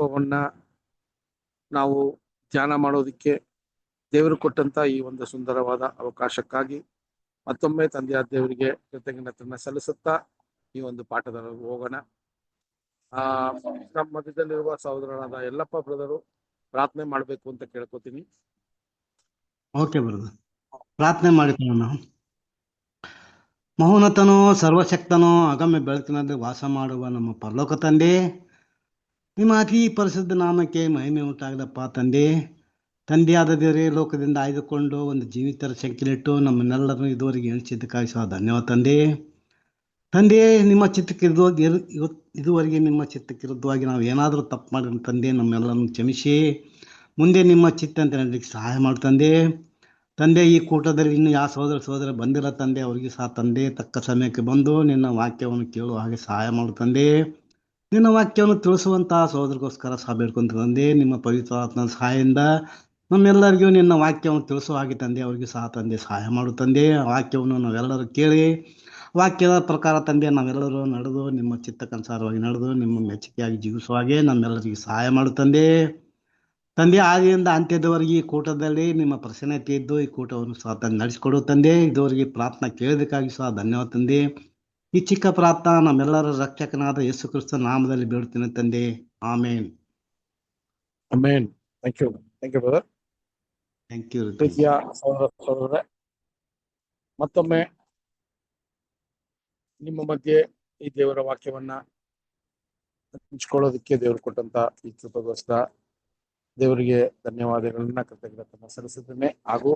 ವಾಕ್ಯವನ್ನ ನಾವು ಧ್ಯಾನ ಮಾಡೋದಕ್ಕೆ ದೇವರು ಕೊಟ್ಟಂತ ಈ ಒಂದು ಸುಂದರವಾದ ಅವಕಾಶಕ್ಕಾಗಿ ಮತ್ತೊಮ್ಮೆ ತಂದೆಯಾದ ದೇವರಿಗೆ ಕೃತಜ್ಞತೆಯನ್ನ ಸಲ್ಲಿಸುತ್ತಾ ಈ ಒಂದು ಪಾಠದ ಹೋಗೋಣ. ನಮ್ಮ ಮಧ್ಯದಲ್ಲಿರುವ ಸಹೋದರನಾದ ಯಲ್ಲಪ್ಪ ಬ್ರದರು ಪ್ರಾರ್ಥನೆ ಮಾಡಬೇಕು ಅಂತ ಕೇಳ್ಕೊತೀನಿ. ಓಕೆ ಬ್ರದರ್, ಪ್ರಾರ್ಥನೆ ಮಾಡಿಕೊಳ್ಳೋಣ. ಮಹೋನ್ನತನೋ ಸರ್ವಶಕ್ತನೋ ಅಗಮ್ಯ ಬೆಳಕಿನಲ್ಲಿ ವಾಸ ಮಾಡುವ ನಮ್ಮ ಪರಲೋಕ ತಂದೆ, ನಿಮ್ಮ ಅತಿ ಪರಿಶುದ್ಧ ನಾಮಕ್ಕೆ ಮಹಿಮೆ ಉಂಟಾಗಲಪ್ಪ ತಂದೆ. ತಂದೆಯಾದ ದೇವರೇ, ಲೋಕದಿಂದ ಆಯ್ದುಕೊಂಡು ಒಂದು ಜೀವಿತರ ಸಂಖ್ಯೆಲಿಟ್ಟು ನಮ್ಮನ್ನೆಲ್ಲರನ್ನು ಇದುವರೆಗೆ ಎಣಿಸಿದ್ದಕ್ಕಾಗಿ ಸಹ ಧನ್ಯವಾದ ತಂದೆ. ತಂದೆ, ನಿಮ್ಮ ಇದುವರೆಗೆ ನಿಮ್ಮ ಚಿತ್ತಕ್ಕಿರುದ್ಧವಾಗಿ ನಾವು ಏನಾದರೂ ತಪ್ಪು ಮಾಡಿದ ತಂದೆ, ನಮ್ಮೆಲ್ಲರನ್ನು ಕ್ಷಮಿಸಿ ಮುಂದೆ ನಿಮ್ಮ ಚಿತ್ತ ಅಂತ ನಡಲಿಕ್ಕೆ ಸಹಾಯ ಮಾಡಿ ತಂದೆ. ತಂದೆ, ಈ ಕೂಟದಲ್ಲಿ ಇನ್ನು ಯಾವ ಸಹೋದರ ಬಂದಿಲ್ಲ ತಂದೆ, ಅವರಿಗೆ ಸಹ ತಂದೆ ತಕ್ಕ ಸಮಯಕ್ಕೆ ಬಂದು ನಿನ್ನ ವಾಕ್ಯವನ್ನು ಕೇಳುವ ಹಾಗೆ ಸಹಾಯ ಮಾಡು ತಂದೆ. ನಿನ್ನ ವಾಕ್ಯವನ್ನು ತಿಳಿಸುವಂತಹ ಸಹೋದರಿಗೋಸ್ಕರ ಸಹ ಬೇಡ್ಕೊಂತ ತಂದೆ, ನಿಮ್ಮ ಪವಿತ್ರಾತ್ಮನ ಸಹಾಯದಿಂದ ನಮ್ಮೆಲ್ಲರಿಗೂ ನಿನ್ನ ವಾಕ್ಯವನ್ನು ತಿಳಿಸುವ ಹಾಗೆ ತಂದೆ, ಅವರಿಗೆ ಸಹ ತಂದೆ ಸಹಾಯ ಮಾಡು ತಂದೆ. ವಾಕ್ಯವನ್ನು ನಾವೆಲ್ಲರೂ ಕೇಳಿ ವಾಕ್ಯದ ಪ್ರಕಾರ ತಂದೆ ನಾವೆಲ್ಲರೂ ನಡೆದು ನಿಮ್ಮ ಚಿತ್ತಕ್ಕನುಸಾರವಾಗಿ ನಡೆದು ನಿಮ್ಮ ಮೆಚ್ಚುಗೆಯಾಗಿ ಜೀವಿಸುವ ಹಾಗೆ ನಮ್ಮೆಲ್ಲರಿಗೆ ಸಹಾಯ ಮಾಡು ತಂದೆ. ತಂದೆ, ಆದಿಯಿಂದ ಅಂತ್ಯದವರೆಗೆ ಈ ಕೂಟದಲ್ಲಿ ನಿಮ್ಮ ಪ್ರಸನ್ನತೆ ಇದ್ದು ಈ ಕೂಟವನ್ನು ಸಹ ತಂದೆ ನಡೆಸಿಕೊಡು ತಂದೆ. ಇದುವರೆಗೆ ಪ್ರಾರ್ಥನಾ ಕೇಳೋದಕ್ಕಾಗಿ ಸಹ ಧನ್ಯವಾದ ತಂದೆ. ಈ ಚಿಕ್ಕ ಪ್ರಾರ್ಥನಾ ನಮ್ಮೆಲ್ಲರ ರಕ್ಷಕನಾದ ಯೇಸು ಕ್ರಿಸ್ತನ ನಾಮದಲ್ಲಿ ಬೇಡುತ್ತೇನೆ ತಂದೆ, amen. Amen. Thank you brother. Thank you. ಪ್ರೀತಿಯ ಸಹೋದರರೇ, ಮತ್ತೊಮ್ಮೆ ನಿಮ್ಮ ಮಧ್ಯೆ ಈ ದೇವರ ವಾಕ್ಯವನ್ನ ಹಂಚ್ಕೊಳ್ಳೋದಕ್ಕೆ ದೇವರು ಕೊಟ್ಟಂತ ಈ ಕೃಪೆಗೋಸ್ಕರ ದೇವರಿಗೆ ಧನ್ಯವಾದಗಳನ್ನ ಕೃತಜ್ಞತೆಯನ್ನ ಸಲ್ಲಿಸಿದ್ದೇನೆ. ಹಾಗೂ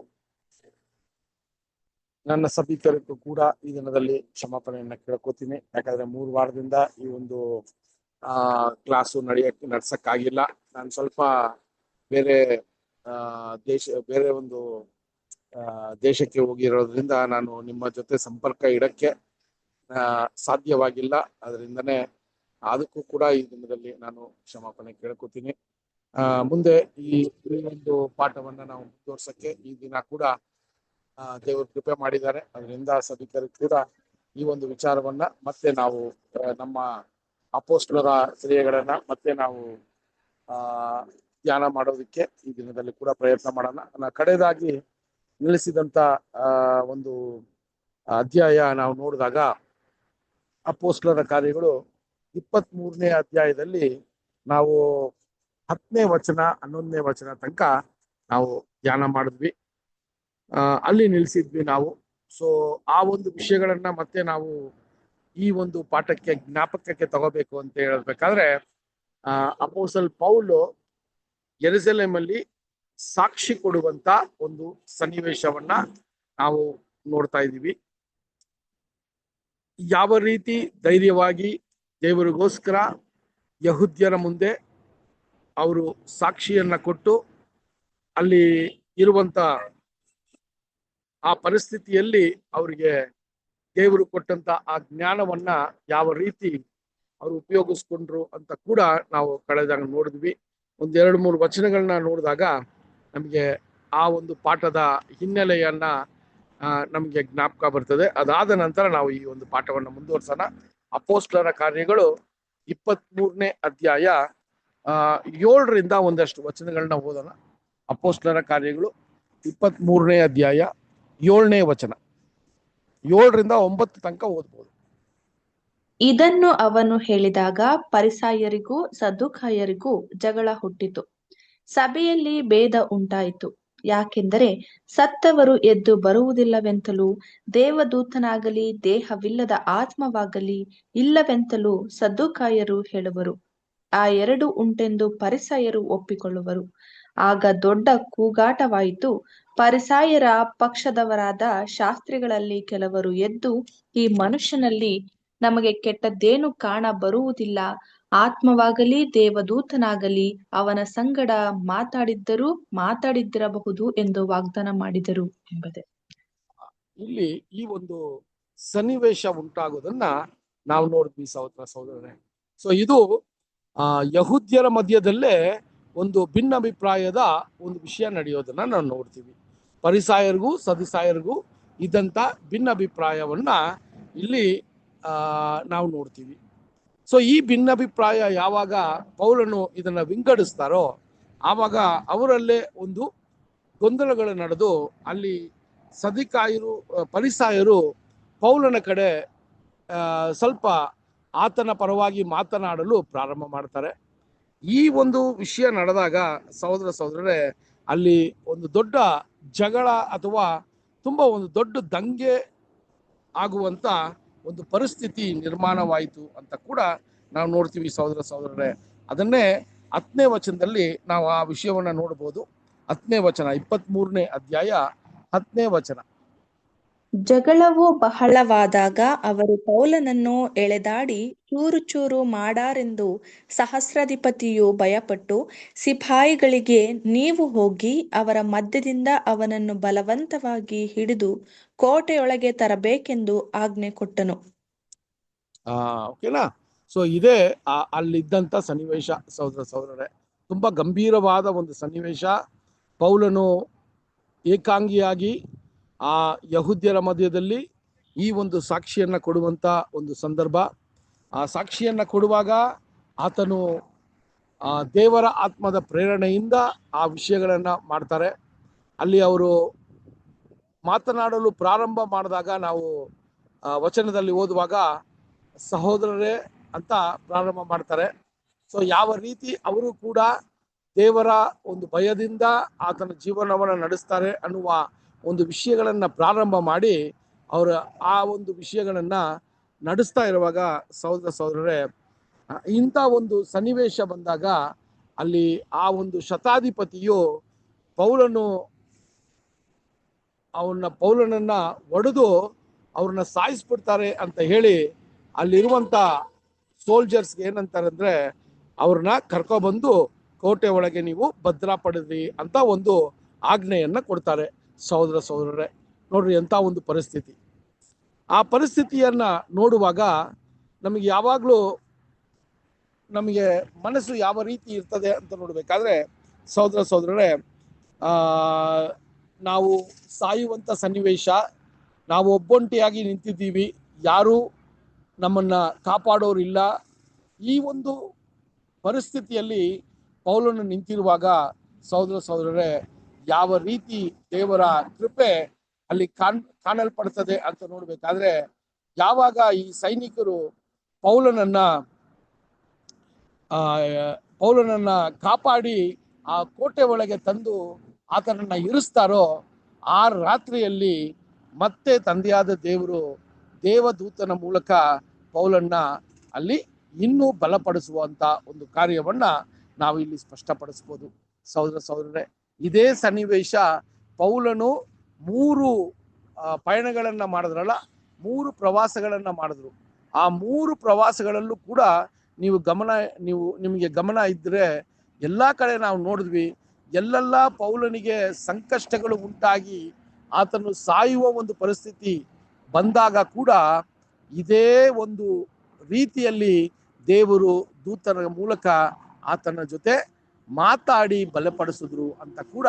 ನನ್ನ ಸಭಿಕರಿಗೂ ಕೂಡ ಈ ದಿನದಲ್ಲಿ ಕ್ಷಮಾಪಣೆಯನ್ನ ಕೇಳ್ಕೊತೀನಿ. ಯಾಕಂದ್ರೆ 3 ವಾರದಿಂದ ಈ ಒಂದು ಕ್ಲಾಸು ನಡ್ಸಕ್ಕಾಗಿಲ್ಲ. ನಾನು ಸ್ವಲ್ಪ ಬೇರೆ ಬೇರೆ ಒಂದು ದೇಶಕ್ಕೆ ಹೋಗಿರೋದ್ರಿಂದ ನಾನು ನಿಮ್ಮ ಜೊತೆ ಸಂಪರ್ಕ ಇಡಕ್ಕೆ ಸಾಧ್ಯವಾಗಿಲ್ಲ. ಅದರಿಂದನೇ ಅದಕ್ಕೂ ಕೂಡ ಈ ದಿನದಲ್ಲಿ ನಾನು ಕ್ಷಮಾಪಣೆ ಕೇಳ್ಕೊತೀನಿ. ಮುಂದೆ ಈ ಒಂದು ಪಾಠವನ್ನ ನಾವು ಮುಂದುವರ್ಸಕ್ಕೆ ಈ ದಿನ ಕೂಡ ದೇವರು ಕೃಪೆ ಮಾಡಿದ್ದಾರೆ. ಅದರಿಂದ ಸಭಿಕರಿಗೆ ಕೂಡ ಈ ಒಂದು ವಿಚಾರವನ್ನ ಮತ್ತೆ ನಾವು ನಮ್ಮ ಅಪೊಸ್ತಲರ ಕ್ರಿಯೆಗಳನ್ನ ಮತ್ತೆ ನಾವು ಧ್ಯಾನ ಮಾಡೋದಕ್ಕೆ ಈ ದಿನದಲ್ಲಿ ಕೂಡ ಪ್ರಯತ್ನ ಮಾಡೋಣ. ಕಡೆಯದಾಗಿ ನಿಲ್ಲಿಸಿದಂತ ಒಂದು ಅಧ್ಯಾಯ ನಾವು ನೋಡಿದಾಗ ಅಪೊಸ್ತಲರ ಕಾರ್ಯಗಳು 23ನೇ ಅಧ್ಯಾಯದಲ್ಲಿ ನಾವು 10ನೇ ವಚನ 11ನೇ ವಚನ ತನಕ ನಾವು ಧ್ಯಾನ ಮಾಡಿದ್ವಿ. ಅಲ್ಲಿ ನಿಲ್ಲಿಸಿದ್ವಿ ನಾವು. ಸೊ ಆ ಒಂದು ವಿಷಯಗಳನ್ನ ಮತ್ತೆ ನಾವು ಈ ಒಂದು ಪಾಠಕ್ಕೆ ಜ್ಞಾಪಕಕ್ಕೆ ತಗೋಬೇಕು ಅಂತ ಹೇಳ್ಬೇಕಾದ್ರೆ ಅಪೊಸ್ತಲ ಪೌಲು ಯೆರೂಸಲೇಮಲ್ಲಿ ಸಾಕ್ಷಿ ಕೊಡುವಂತ ಒಂದು ಸನ್ನಿವೇಶವನ್ನ ನಾವು ನೋಡ್ತಾ ಇದ್ದೀವಿ. ಯಾವ ರೀತಿ ಧೈರ್ಯವಾಗಿ ದೇವರಿಗೋಸ್ಕರ ಯಹೂದ್ಯರ ಮುಂದೆ ಅವರು ಸಾಕ್ಷಿಯನ್ನ ಕೊಟ್ಟು ಅಲ್ಲಿ ಇರುವಂತ ಆ ಪರಿಸ್ಥಿತಿಯಲ್ಲಿ ಅವರಿಗೆ ದೇವರು ಕೊಟ್ಟಂತ ಆ ಜ್ಞಾನವನ್ನ ಯಾವ ರೀತಿ ಅವರು ಉಪಯೋಗಿಸ್ಕೊಂಡ್ರು ಅಂತ ಕೂಡ ನಾವು ಕಳೆದಾಗ ನೋಡಿದ್ವಿ. 1-2-3 ವಚನಗಳನ್ನ ನೋಡಿದಾಗ ನಮಗೆ ಆ ಒಂದು ಪಾಠದ ಹಿನ್ನೆಲೆಯನ್ನ ನಮಗೆ ಜ್ಞಾಪಕ ಬರ್ತದೆ. ಅದಾದ ನಂತರ ನಾವು ಈ ಒಂದು ಪಾಠವನ್ನ ಮುಂದುವರ್ಸೋಣ. ಅಪೊಸ್ತಲರ ಕಾರ್ಯಗಳು 23ನೇ ಅಧ್ಯಾಯ 7ರಿಂದ ಒಂದಷ್ಟು ವಚನಗಳನ್ನ ಓದೋಣ. ಅಪೊಸ್ತಲರ ಕಾರ್ಯಗಳು 23ನೇ ಅಧ್ಯಾಯ 7ನೇ ವಚನ 7ರಿಂದ 9 ತನಕ ಓದ್ಬೋದು. ಇದನ್ನು ಅವನು ಹೇಳಿದಾಗ ಫರಿಸಾಯರಿಗೂ ಸದ್ದುಕಾಯರಿಗೂ ಜಗಳ ಹುಟ್ಟಿತು. ಸಭೆಯಲ್ಲಿ ಭೇದ ಉಂಟಾಯಿತು. ಯಾಕೆಂದರೆ ಸತ್ತವರು ಎದ್ದು ಬರುವುದಿಲ್ಲವೆಂತಲೂ ದೇವದೂತನಾಗಲಿ ದೇಹವಿಲ್ಲದ ಆತ್ಮವಾಗಲಿ ಇಲ್ಲವೆಂತಲೂ ಸದ್ದುಕಾಯರು ಹೇಳುವರು. ಆ 2 ಉಂಟೆಂದು ಫರಿಸಾಯರು ಒಪ್ಪಿಕೊಳ್ಳುವರು. ಆಗ ದೊಡ್ಡ ಕೂಗಾಟವಾಯಿತು. ಫರಿಸಾಯರ ಪಕ್ಷದವರಾದ ಶಾಸ್ತ್ರಿಗಳಲ್ಲಿ ಕೆಲವರು ಎದ್ದು, ಈ ಮನುಷ್ಯನಲ್ಲಿ ನಮಗೆ ಕೆಟ್ಟದ್ದೇನು ಕಾಣ ಬರುವುದಿಲ್ಲ. ಆತ್ಮವಾಗಲಿ ದೇವದೂತನಾಗಲಿ ಅವನ ಸಂಗಡ ಮಾತಾಡಿದ್ದಿರಬಹುದು ಎಂದು ವಾಗ್ದಾನ ಮಾಡಿದರು ಎಂಬುದೇ. ಇಲ್ಲಿ ಈ ಒಂದು ಸನ್ನಿವೇಶ ಉಂಟಾಗೋದನ್ನ ನಾವು ನೋಡಿದ್ವಿ ಸಹೋದರರೇ. ಸೊ ಇದು ಯಹೂದ್ಯರ ಮಧ್ಯದಲ್ಲೇ ಒಂದು ಭಿನ್ನಾಭಿಪ್ರಾಯದ ಒಂದು ವಿಷಯ ನಡೆಯೋದನ್ನ ನಾವು ನೋಡ್ತೀವಿ. ಫರಿಸಾಯರಿಗೂ ಸದ್ದುಕಾಯರಿಗೂ ಇದ್ದಂತ ಭಿನ್ನಾಭಿಪ್ರಾಯವನ್ನ ಇಲ್ಲಿ ನಾವು ನೋಡ್ತೀವಿ. ಸೊ ಈ ಭಿನ್ನಾಭಿಪ್ರಾಯ ಯಾವಾಗ ಪೌಲನು ಇದನ್ನ ವಿಂಗಡಿಸ್ತಾರೋ ಆವಾಗ ಅವರಲ್ಲೇ ಒಂದು ಗೊಂದಲಗಳು ನಡೆದು ಅಲ್ಲಿ ಫರಿಸಾಯರು ಪೌಲನ ಕಡೆ ಸ್ವಲ್ಪ ಆತನ ಪರವಾಗಿ ಮಾತನಾಡಲು ಪ್ರಾರಂಭ ಮಾಡ್ತಾರೆ. ಈ ಒಂದು ವಿಷಯ ನಡೆದಾಗ ಸಹೋದರರೇ ಅಲ್ಲಿ ಒಂದು ದೊಡ್ಡ ಜಗಳ ಅಥವಾ ತುಂಬಾ ಒಂದು ದೊಡ್ಡ ದಂಗೆ ಆಗುವಂತ ಒಂದು ಪರಿಸ್ಥಿತಿ ನಿರ್ಮಾಣವಾಯಿತು ಅಂತ ಕೂಡ ನಾವು ನೋಡ್ತೀವಿ ಸಹೋದರರೇ. ಅದನ್ನೇ 10ನೇ ವಚನದಲ್ಲಿ ನಾವು ಆ ವಿಷಯವನ್ನ ನೋಡಬಹುದು. 10ನೇ ವಚನ, 23ನೇ ಅಧ್ಯಾಯ 10ನೇ ವಚನ. ಜಗಳವು ಬಹಳವಾದಾಗ ಅವರು ಪೌಲನನ್ನು ಎಳೆದಾಡಿ ಚೂರು ಚೂರು ಮಾಡಾರೆಂದು ಸಹಸ್ರಾಧಿಪತಿಯು ಭಯಪಟ್ಟು ಸಿಪಾಯಿಗಳಿಗೆ, ನೀವು ಹೋಗಿ ಅವರ ಮಧ್ಯದಿಂದ ಅವನನ್ನು ಬಲವಂತವಾಗಿ ಹಿಡಿದು ಕೋಟೆಯೊಳಗೆ ತರಬೇಕೆಂದು ಆಜ್ಞೆ ಕೊಟ್ಟನು. ಓಕೆನಾ? ಸೊ ಇದೇ ಅಲ್ಲಿದ್ದಂತ ಸನ್ನಿವೇಶ ಸಹೋದರರೇ. ತುಂಬಾ ಗಂಭೀರವಾದ ಒಂದು ಸನ್ನಿವೇಶ. ಪೌಲನು ಏಕಾಂಗಿಯಾಗಿ ಆ ಯಹೂದ್ಯರ ಮಧ್ಯದಲ್ಲಿ ಈ ಒಂದು ಸಾಕ್ಷಿಯನ್ನ ಕೊಡುವಂತ ಒಂದು ಸಂದರ್ಭ. ಆ ಸಾಕ್ಷಿಯನ್ನ ಕೊಡುವಾಗ ಆತನು ದೇವರ ಆತ್ಮದ ಪ್ರೇರಣೆಯಿಂದ ಆ ವಿಷಯಗಳನ್ನ ಮಾಡ್ತಾರೆ. ಅಲ್ಲಿ ಅವರು ಮಾತನಾಡಲು ಪ್ರಾರಂಭ ಮಾಡಿದಾಗ ನಾವು ವಚನದಲ್ಲಿ ಓದುವಾಗ ಸಹೋದರರೇ ಅಂತ ಪ್ರಾರಂಭ ಮಾಡ್ತಾರೆ. ಸೊ ಯಾವ ರೀತಿ ಅವರು ಕೂಡ ದೇವರ ಒಂದು ಭಯದಿಂದ ಆತನ ಜೀವನವನ್ನು ನಡೆಸ್ತಾರೆ ಅನ್ನುವ ಒಂದು ವಿಷಯಗಳನ್ನ ಪ್ರಾರಂಭ ಮಾಡಿ ಅವರ ಆ ಒಂದು ವಿಷಯಗಳನ್ನ ನಡೆಸ್ತಾ ಇರುವಾಗ ಸಹೋದರರೇ ಇಂಥ ಒಂದು ಸನ್ನಿವೇಶ ಬಂದಾಗ ಅಲ್ಲಿ ಆ ಒಂದು ಶತಾಧಿಪತಿಯು ಪೌಲನನ್ನ ಒಡೆದು ಅವ್ರನ್ನ ಸಾಯಿಸ್ಬಿಡ್ತಾರೆ ಅಂತ ಹೇಳಿ ಅಲ್ಲಿರುವಂತ ಸೋಲ್ಜರ್ಸ್ಗೆ ಏನಂತಾರೆ ಅಂದ್ರೆ ಅವ್ರನ್ನ ಕರ್ಕೊಬಂದು ಕೋಟೆ ಒಳಗೆ ನೀವು ಭದ್ರಪಡಿದ್ರಿ ಅಂತ ಒಂದು ಆಜ್ಞೆಯನ್ನ ಕೊಡ್ತಾರೆ. ಸಹೋದರರೇ ನೋಡ್ರಿ ಎಂತ ಒಂದು ಪರಿಸ್ಥಿತಿ. ಆ ಪರಿಸ್ಥಿತಿಯನ್ನ ನೋಡುವಾಗ ನಮಗೆ ಯಾವಾಗ್ಲೂ ನಮಗೆ ಮನಸ್ಸು ಯಾವ ರೀತಿ ಇರ್ತದೆ ಅಂತ ನೋಡ್ಬೇಕಾದ್ರೆ ಸಹೋದರರೇ ನಾವು ಸಾಯುವಂತ ಸನ್ನಿವೇಶ, ನಾವು ಒಬ್ಬೊಂಟಿಯಾಗಿ ನಿಂತಿದ್ದೀವಿ, ಯಾರು ನಮ್ಮನ್ನ ಕಾಪಾಡೋರಿಲ್ಲ. ಈ ಒಂದು ಪರಿಸ್ಥಿತಿಯಲ್ಲಿ ಪೌಲನು ನಿಂತಿರುವಾಗ ಸಹೋದರರೇ ಯಾವ ರೀತಿ ದೇವರ ಕೃಪೆ ಅಲ್ಲಿ ಕಾಣಲ್ಪಡ್ತದೆ ಅಂತ ನೋಡ್ಬೇಕಾದ್ರೆ ಯಾವಾಗ ಈ ಸೈನಿಕರು ಪೌಲನನ್ನ ಕಾಪಾಡಿ ಆ ಕೋಟೆ ಒಳಗೆ ತಂದು ಆತನನ್ನ ಇರಿಸ್ತಾರೋ ಆ ರಾತ್ರಿಯಲ್ಲಿ ಮತ್ತೆ ತಂದೆಯಾದ ದೇವರು ದೇವದೂತನ ಮೂಲಕ ಪೌಲನ್ನ ಅಲ್ಲಿ ಇನ್ನೂ ಬಲಪಡಿಸುವಂತ ಒಂದು ಕಾರ್ಯವನ್ನ ನಾವು ಇಲ್ಲಿ ಸ್ಪಷ್ಟಪಡಿಸ್ಬೋದು. ಸಹೋದರರೇ ಇದೇ ಸನ್ನಿವೇಶ ಪೌಲನು 3 ಪಯಣಗಳನ್ನ ಮಾಡಿದ್ರಲ್ಲ, 3 ಪ್ರವಾಸಗಳನ್ನ ಮಾಡಿದ್ರು. ಆ 3 ಪ್ರವಾಸಗಳಲ್ಲೂ ಕೂಡ ನಿಮಗೆ ಗಮನ ಇದ್ರೆ ಎಲ್ಲಾ ಕಡೆ ನಾವು ನೋಡಿದ್ವಿ, ಎಲ್ಲೆಲ್ಲ ಪೌಲನಿಗೆ ಸಂಕಷ್ಟಗಳು ಉಂಟಾಗಿ ಆತನು ಸಾಯುವ ಒಂದು ಪರಿಸ್ಥಿತಿ ಬಂದಾಗ ಕೂಡ ಇದೇ ಒಂದು ರೀತಿಯಲ್ಲಿ ದೇವರು ದೂತನ ಮೂಲಕ ಆತನ ಜೊತೆ ಮಾತಾಡಿ ಬಲಪಡಿಸಿದ್ರು ಅಂತ ಕೂಡ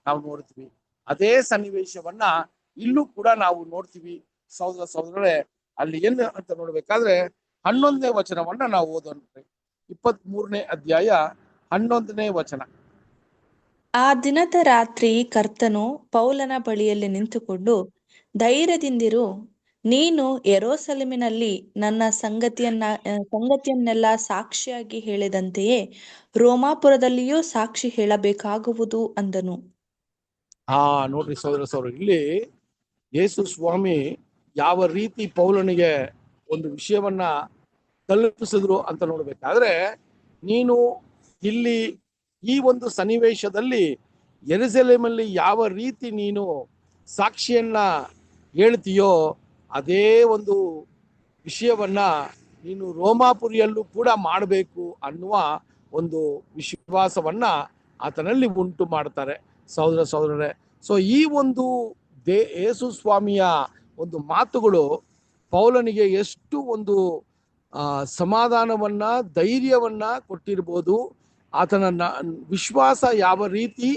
ನಾವು ನೋಡ್ತೀವಿ. ಅದೇ ಸನ್ನಿವೇಶವನ್ನ ಇಲ್ಲೂ ಕೂಡ ನಾವು ನೋಡ್ತೀವಿ. ಸಹೋದರರೇ ಅಲ್ಲಿ ಏನು ಅಂತ ನೋಡ್ಬೇಕಾದ್ರೆ 11ನೇ ವಚನವನ್ನ ನಾವು ಓದೋಣ. 23ನೇ ಅಧ್ಯಾಯ 11ನೇ ವಚನ. ಆ ದಿನದ ರಾತ್ರಿ ಕರ್ತನು ಪೌಲನ ಬಳಿಯಲ್ಲಿ ನಿಂತುಕೊಂಡು, ಧೈರ್ಯದಿಂದಿರು, ನೀನು ಯೆರೂಸಲೇಮಿನಲ್ಲಿ ನನ್ನ ಸಂಗತಿಯನ್ನೆಲ್ಲ ಸಾಕ್ಷಿಯಾಗಿ ಹೇಳಿದಂತೆಯೇ ರೋಮಾಪುರದಲ್ಲಿಯೂ ಸಾಕ್ಷಿ ಹೇಳಬೇಕಾಗುವುದು ಅಂದನು. ನೋಡ್ರಿ ಸಹೋದರ ಇಲ್ಲಿ ಯೇಸು ಸ್ವಾಮಿ ಯಾವ ರೀತಿ ಪೌಲನಿಗೆ ಒಂದು ವಿಷಯವನ್ನ ತಲುಪಿಸಿದ್ರು ಅಂತ ನೋಡ್ಬೇಕಾದ್ರೆ, ನೀನು ಇಲ್ಲಿ ಈ ಒಂದು ಸನ್ನಿವೇಶದಲ್ಲಿ ಯೆರೂಸಲೇಮಲ್ಲಿ ಯಾವ ರೀತಿ ನೀನು ಸಾಕ್ಷಿಯನ್ನ ಹೇಳ್ತೀಯೋ ಅದೇ ಒಂದು ವಿಷಯವನ್ನ ನೀನು ರೋಮಾಪುರಿಯಲ್ಲೂ ಕೂಡ ಮಾಡಬೇಕು ಅನ್ನುವ ಒಂದು ವಿಶ್ವಾಸವನ್ನ ಆತನಲ್ಲಿ ಉಂಟು ಮಾಡ್ತಾರೆ ಸಹೋದರರೇ. ಸೊ ಈ ಒಂದು ಯೇಸು ಸ್ವಾಮಿಯ ಒಂದು ಮಾತುಗಳು ಪೌಲನಿಗೆ ಎಷ್ಟು ಒಂದು ಸಮಾಧಾನವನ್ನ ಧೈರ್ಯವನ್ನ ಕೊಟ್ಟಿರ್ಬೋದು. ಆತನ ವಿಶ್ವಾಸ ಯಾವ ರೀತಿ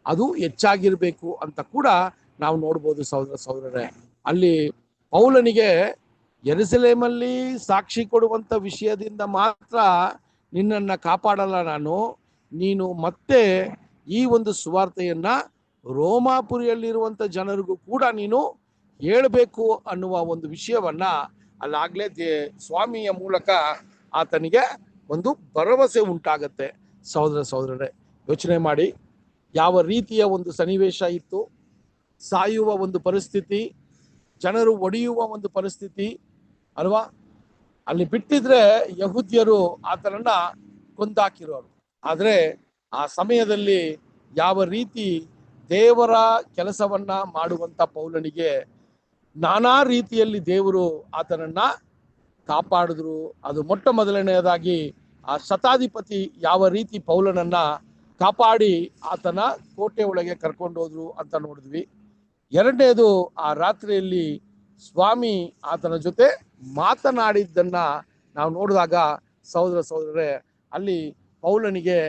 ಅದು ಹೆಚ್ಚಾಗಿರ್ಬೇಕು ಅಂತ ಕೂಡ ನಾವು ನೋಡ್ಬೋದು ಸಹೋದರರೇ. ಅಲ್ಲಿ ಪೌಲನಿಗೆ ಯೆರೂಸಲೇಮಲ್ಲಿ ಸಾಕ್ಷಿ ಕೊಡುವಂತ ವಿಷಯದಿಂದ ಮಾತ್ರ ನಿನ್ನನ್ನು ಕಾಪಾಡಲ್ಲ ನಾನು, ನೀನು ಮತ್ತೆ ಈ ಒಂದು ಸುವಾರ್ತೆಯನ್ನ ರೋಮಾಪುರಿಯಲ್ಲಿರುವಂತ ಜನರಿಗೂ ಕೂಡ ನೀನು ಹೇಳಬೇಕು ಅನ್ನುವ ಒಂದು ವಿಷಯವನ್ನ ಅಲ್ಲಾಗ್ಲೇ ಸ್ವಾಮಿಯ ಮೂಲಕ ಆತನಿಗೆ ಒಂದು ಭರವಸೆ ಉಂಟಾಗತ್ತೆ. ಸಹೋದರರೇ, ಯೋಚನೆ ಮಾಡಿ, ಯಾವ ರೀತಿಯ ಒಂದು ಸನ್ನಿವೇಶ ಇತ್ತು. ಸಾಯುವ ಒಂದು ಪರಿಸ್ಥಿತಿ, ಜನರು ಒಡೆಯುವ ಒಂದು ಪರಿಸ್ಥಿತಿ ಅಲ್ವಾ. ಅಲ್ಲಿ ಬಿಟ್ಟಿದ್ರೆ ಯಹೂದ್ಯರು ಆತನನ್ನ ಕೊಂದಾಕಿರೋರು. ಆದ್ರೆ ಆ ಸಮಯದಲ್ಲಿ ಯಾವ ರೀತಿ ದೇವರ ಕೆಲಸವನ್ನ ಮಾಡುವಂತ ಪೌಲನಿಗೆ ನಾನಾ ರೀತಿಯಲ್ಲಿ ದೇವರು ಆತನನ್ನ ಕಾಪಾಡಿದ್ರು. ಅದು ಮೊಟ್ಟ ಮೊದಲನೆಯದಾಗಿ ಆ ಶತಾಧಿಪತಿ ಯಾವ ರೀತಿ ಪೌಲನನ್ನ ಕಾಪಾಡಿ ಆತನ ಕೋಟೆ ಒಳಗೆ ಕರ್ಕೊಂಡು ಹೋದ್ರು ಅಂತ ನೋಡಿದ್ವಿ. ಎರಡನೇದು, ಆ ರಾತ್ರಿಯಲ್ಲಿ ಸ್ವಾಮಿ ಆತನ ಜೊತೆ ಮಾತನಾಡಿದ್ದನ್ನ ನಾವು ನೋಡಿದಾಗ ಸಹೋದರರೇ, ಅಲ್ಲಿ ಪೌಲನಿಗೆ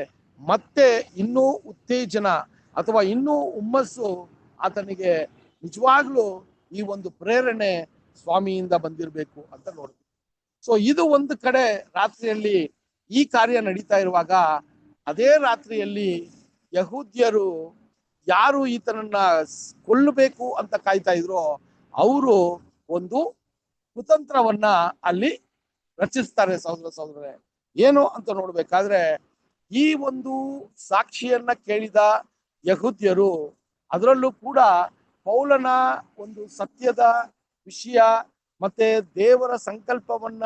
ಮತ್ತೆ ಇನ್ನೂ ಉತ್ತೇಜನ ಅಥವಾ ಇನ್ನೂ ಹುಮ್ಮಸ್ಸು ಆತನಿಗೆ ನಿಜವಾಗ್ಲೂ ಈ ಒಂದು ಪ್ರೇರಣೆ ಸ್ವಾಮಿಯಿಂದ ಬಂದಿರಬೇಕು ಅಂತ ನೋಡ್ತೀವಿ. ಸೊ ಇದು ಒಂದು ಕಡೆ ರಾತ್ರಿಯಲ್ಲಿ ಈ ಕಾರ್ಯ ನಡೀತಾ ಇರುವಾಗ, ಅದೇ ರಾತ್ರಿಯಲ್ಲಿ ಯಹೂದ್ಯರು ಯಾರು ಈತನನ್ನ ಕೊಲ್ಲಬೇಕು ಅಂತ ಕಾಯ್ತಾ ಇದ್ರೋ ಅವರು ಒಂದು ಕುತಂತ್ರವನ್ನ ಅಲ್ಲಿ ರಚಿಸ್ತಾರೆ. ಸಹೋದರರೇ, ಏನು ಅಂತ ನೋಡ್ಬೇಕಾದ್ರೆ, ಈ ಒಂದು ಸಾಕ್ಷಿಯನ್ನ ಕೇಳಿದ ಯಹೂದ್ಯರು, ಅದರಲ್ಲೂ ಕೂಡ ಪೌಲನ ಒಂದು ಸತ್ಯದ ವಿಷಯ ಮತ್ತೆ ದೇವರ ಸಂಕಲ್ಪವನ್ನ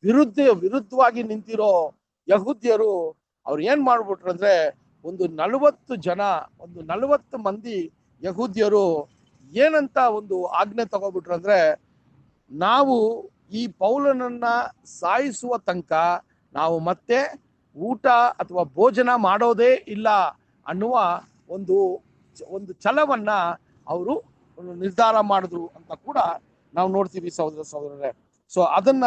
ವಿರುದ್ಧವಾಗಿ ನಿಂತಿರೋ ಯಹೂದ್ಯರು ಅವ್ರು ಏನ್ ಮಾಡ್ಬಿಟ್ರು ಅಂದ್ರೆ, ಒಂದು 40 ಮಂದಿ ಯಹೂದ್ಯರು ಏನಂತ ಒಂದು ಆಜ್ಞೆ ತಗೋಬಿಟ್ರು ಅಂದ್ರೆ, ನಾವು ಈ ಪೌಲನನ್ನ ಸಾಯಿಸುವ ತನಕ ನಾವು ಮತ್ತೆ ಊಟ ಅಥವಾ ಭೋಜನ ಮಾಡೋದೇ ಇಲ್ಲ ಅನ್ನುವ ಒಂದು ಛಲವನ್ನ ಅವರು ನಿರ್ಧಾರ ಮಾಡಿದ್ರು ಅಂತ ಕೂಡ ನಾವು ನೋಡ್ತೀವಿ ಸಹೋದರರೇ. ಸೊ ಅದನ್ನ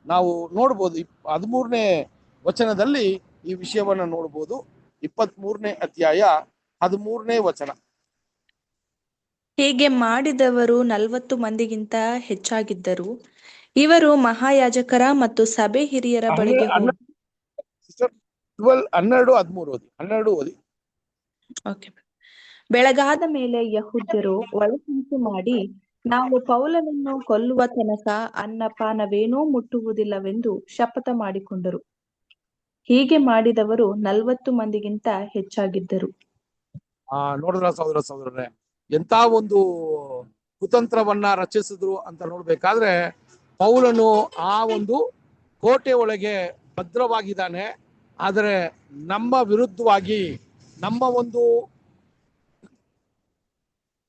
ನಾವು ನೋಡ್ಬೋದು. 13ನೇ ವಚನದಲ್ಲಿ ಈ ವಿಷಯವನ್ನ ನೋಡ್ಬೋದು. 23ನೇ ಅಧ್ಯಾಯ 13ನೇ ವಚನ. ಹೀಗೆ ಮಾಡಿದವರು 40 ಮಂದಿಗಿಂತ ಹೆಚ್ಚಾಗಿದ್ದರು. ಇವರು ಮಹಾಯಾಜಕರ ಮತ್ತು ಸಭೆ ಹಿರಿಯರ ಬಳಿಗೆ ಹೋಗಿ 12 ಓದಿ. ಓಕೆ. ಬೆಳಗಾದ ಮೇಲೆ ಯಹೂದ್ಯರು ಒಳಸಂಚು ಮಾಡಿ, ನಾವು ಪೌಲನನ್ನು ಕೊಲ್ಲುವ ತನಕ ಅನ್ನಪಾನವೇನೂ ಮುಟ್ಟುವುದಿಲ್ಲವೆಂದು ಶಪಥ ಮಾಡಿಕೊಂಡರು. ಹೀಗೆ ಮಾಡಿದವರು 40 ಮಂದಿಗಿಂತ ಹೆಚ್ಚಾಗಿದ್ದರು. ನೋಡಿದ್ರ ಸಹೋದರರೇ, ಎಂತ ಒಂದು ಕುತಂತ್ರವನ್ನ ರಚಿಸಿದ್ರು ಅಂತ ನೋಡ್ಬೇಕಾದ್ರೆ, ಪೌಲನು ಆ ಒಂದು ಕೋಟೆ ಒಳಗೆ ಭದ್ರವಾಗಿದ್ದಾನೆ. ಆದರೆ ನಮ್ಮ ವಿರುದ್ಧವಾಗಿ, ನಮ್ಮ ಒಂದು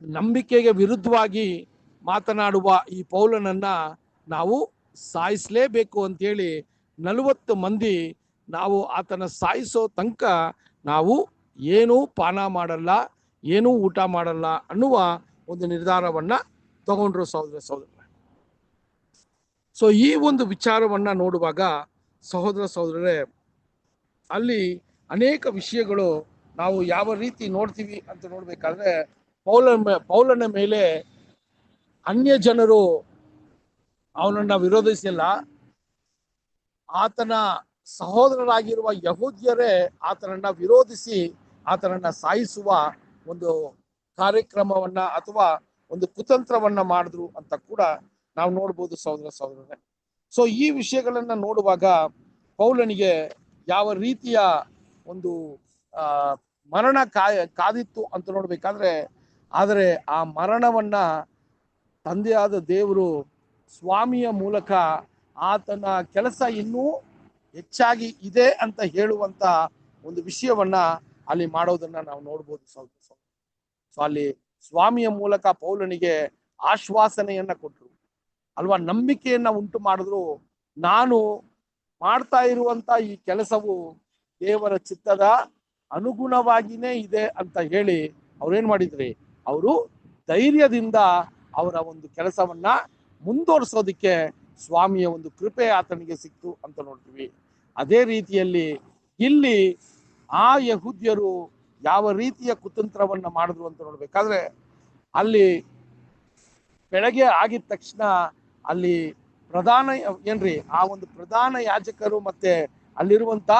ನಂಬಿಕೆಗೆ ವಿರುದ್ಧವಾಗಿ ಮಾತನಾಡುವ ಈ ಪೌಲನನ್ನ ನಾವು ಸಾಯಿಸಲೇಬೇಕು ಅಂತೇಳಿ 40 ಮಂದಿ ನಾವು ಆತನ ಸಾಯಿಸೋ ತನಕ ನಾವು ಏನೂ ಪಾನ ಮಾಡಲ್ಲ, ಏನೂ ಊಟ ಮಾಡಲ್ಲ ಅನ್ನುವ ಒಂದು ನಿರ್ಧಾರವನ್ನ ತಗೊಂಡ್ರು ಸಹೋದರ. ಸೊ ಈ ಒಂದು ವಿಚಾರವನ್ನ ನೋಡುವಾಗ ಸಹೋದರರೇ, ಅಲ್ಲಿ ಅನೇಕ ವಿಷಯಗಳು ನಾವು ಯಾವ ರೀತಿ ನೋಡ್ತೀವಿ ಅಂತ ನೋಡ್ಬೇಕಾದ್ರೆ, ಪೌಲನ ಮೇಲೆ ಅನ್ಯ ಜನರು ಅವನನ್ನ ವಿರೋಧಿಸಿಲ್ಲ. ಆತನ ಸಹೋದರರಾಗಿರುವ ಯಹೂದ್ಯರೇ ಆತನನ್ನ ವಿರೋಧಿಸಿ ಆತನನ್ನ ಸಾಯಿಸುವ ಒಂದು ಕಾರ್ಯಕ್ರಮವನ್ನ ಅಥವಾ ಒಂದು ಕುತಂತ್ರವನ್ನ ಮಾಡಿದ್ರು ಅಂತ ಕೂಡ ನಾವು ನೋಡ್ಬೋದು ಸಹೋದರರೇ. ಸೊ ಈ ವಿಷಯಗಳನ್ನ ನೋಡುವಾಗ ಪೌಲನಿಗೆ ಯಾವ ರೀತಿಯ ಒಂದು ಮರಣ ಕಾದಿತ್ತು ಅಂತ ನೋಡ್ಬೇಕಾದ್ರೆ, ಆದರೆ ಆ ಮರಣವನ್ನ ತಂದೆಯಾದ ದೇವರು ಸ್ವಾಮಿಯ ಮೂಲಕ ಆತನ ಕೆಲಸ ಇನ್ನೂ ಹೆಚ್ಚಾಗಿ ಇದೆ ಅಂತ ಹೇಳುವಂತ ಒಂದು ವಿಷಯವನ್ನ ಅಲ್ಲಿ ಮಾಡೋದನ್ನ ನಾವು ನೋಡ್ಬೋದು ಸಹೋದರ. ಸೊ ಅಲ್ಲಿ ಸ್ವಾಮಿಯ ಮೂಲಕ ಪೌಲನಿಗೆ ಆಶ್ವಾಸನೆಯನ್ನ ಕೊಟ್ರು ಅಲ್ವಾ, ನಂಬಿಕೆಯನ್ನ ಉಂಟು ಮಾಡಿದ್ರು. ನಾನು ಮಾಡ್ತಾ ಇರುವಂತ ಈ ಕೆಲಸವು ದೇವರ ಚಿತ್ತದ ಅನುಗುಣವಾಗಿನೇ ಇದೆ ಅಂತ ಹೇಳಿ ಅವ್ರೇನ್ ಮಾಡಿದ್ರಿ, ಅವರು ಧೈರ್ಯದಿಂದ ಅವರ ಒಂದು ಕೆಲಸವನ್ನ ಮುಂದುವರಿಸೋದಿಕ್ಕೆ ಸ್ವಾಮಿಯ ಒಂದು ಕೃಪೆ ಆತನಿಗೆ ಸಿಕ್ತು ಅಂತ ನೋಡ್ತೀವಿ. ಅದೇ ರೀತಿಯಲ್ಲಿ ಇಲ್ಲಿ ಆ ಯಹೂದ್ಯರು ಯಾವ ರೀತಿಯ ಕುತಂತ್ರವನ್ನ ಮಾಡಿದ್ರು ಅಂತ ನೋಡ್ಬೇಕಾದ್ರೆ, ಅಲ್ಲಿ ಬೆಳಗ್ಗೆ ಆಗಿದ ತಕ್ಷಣ ಅಲ್ಲಿ ಪ್ರಧಾನ ಏನ್ರಿ ಆ ಒಂದು ಪ್ರಧಾನ ಯಾಜಕರು ಮತ್ತೆ ಅಲ್ಲಿರುವಂತ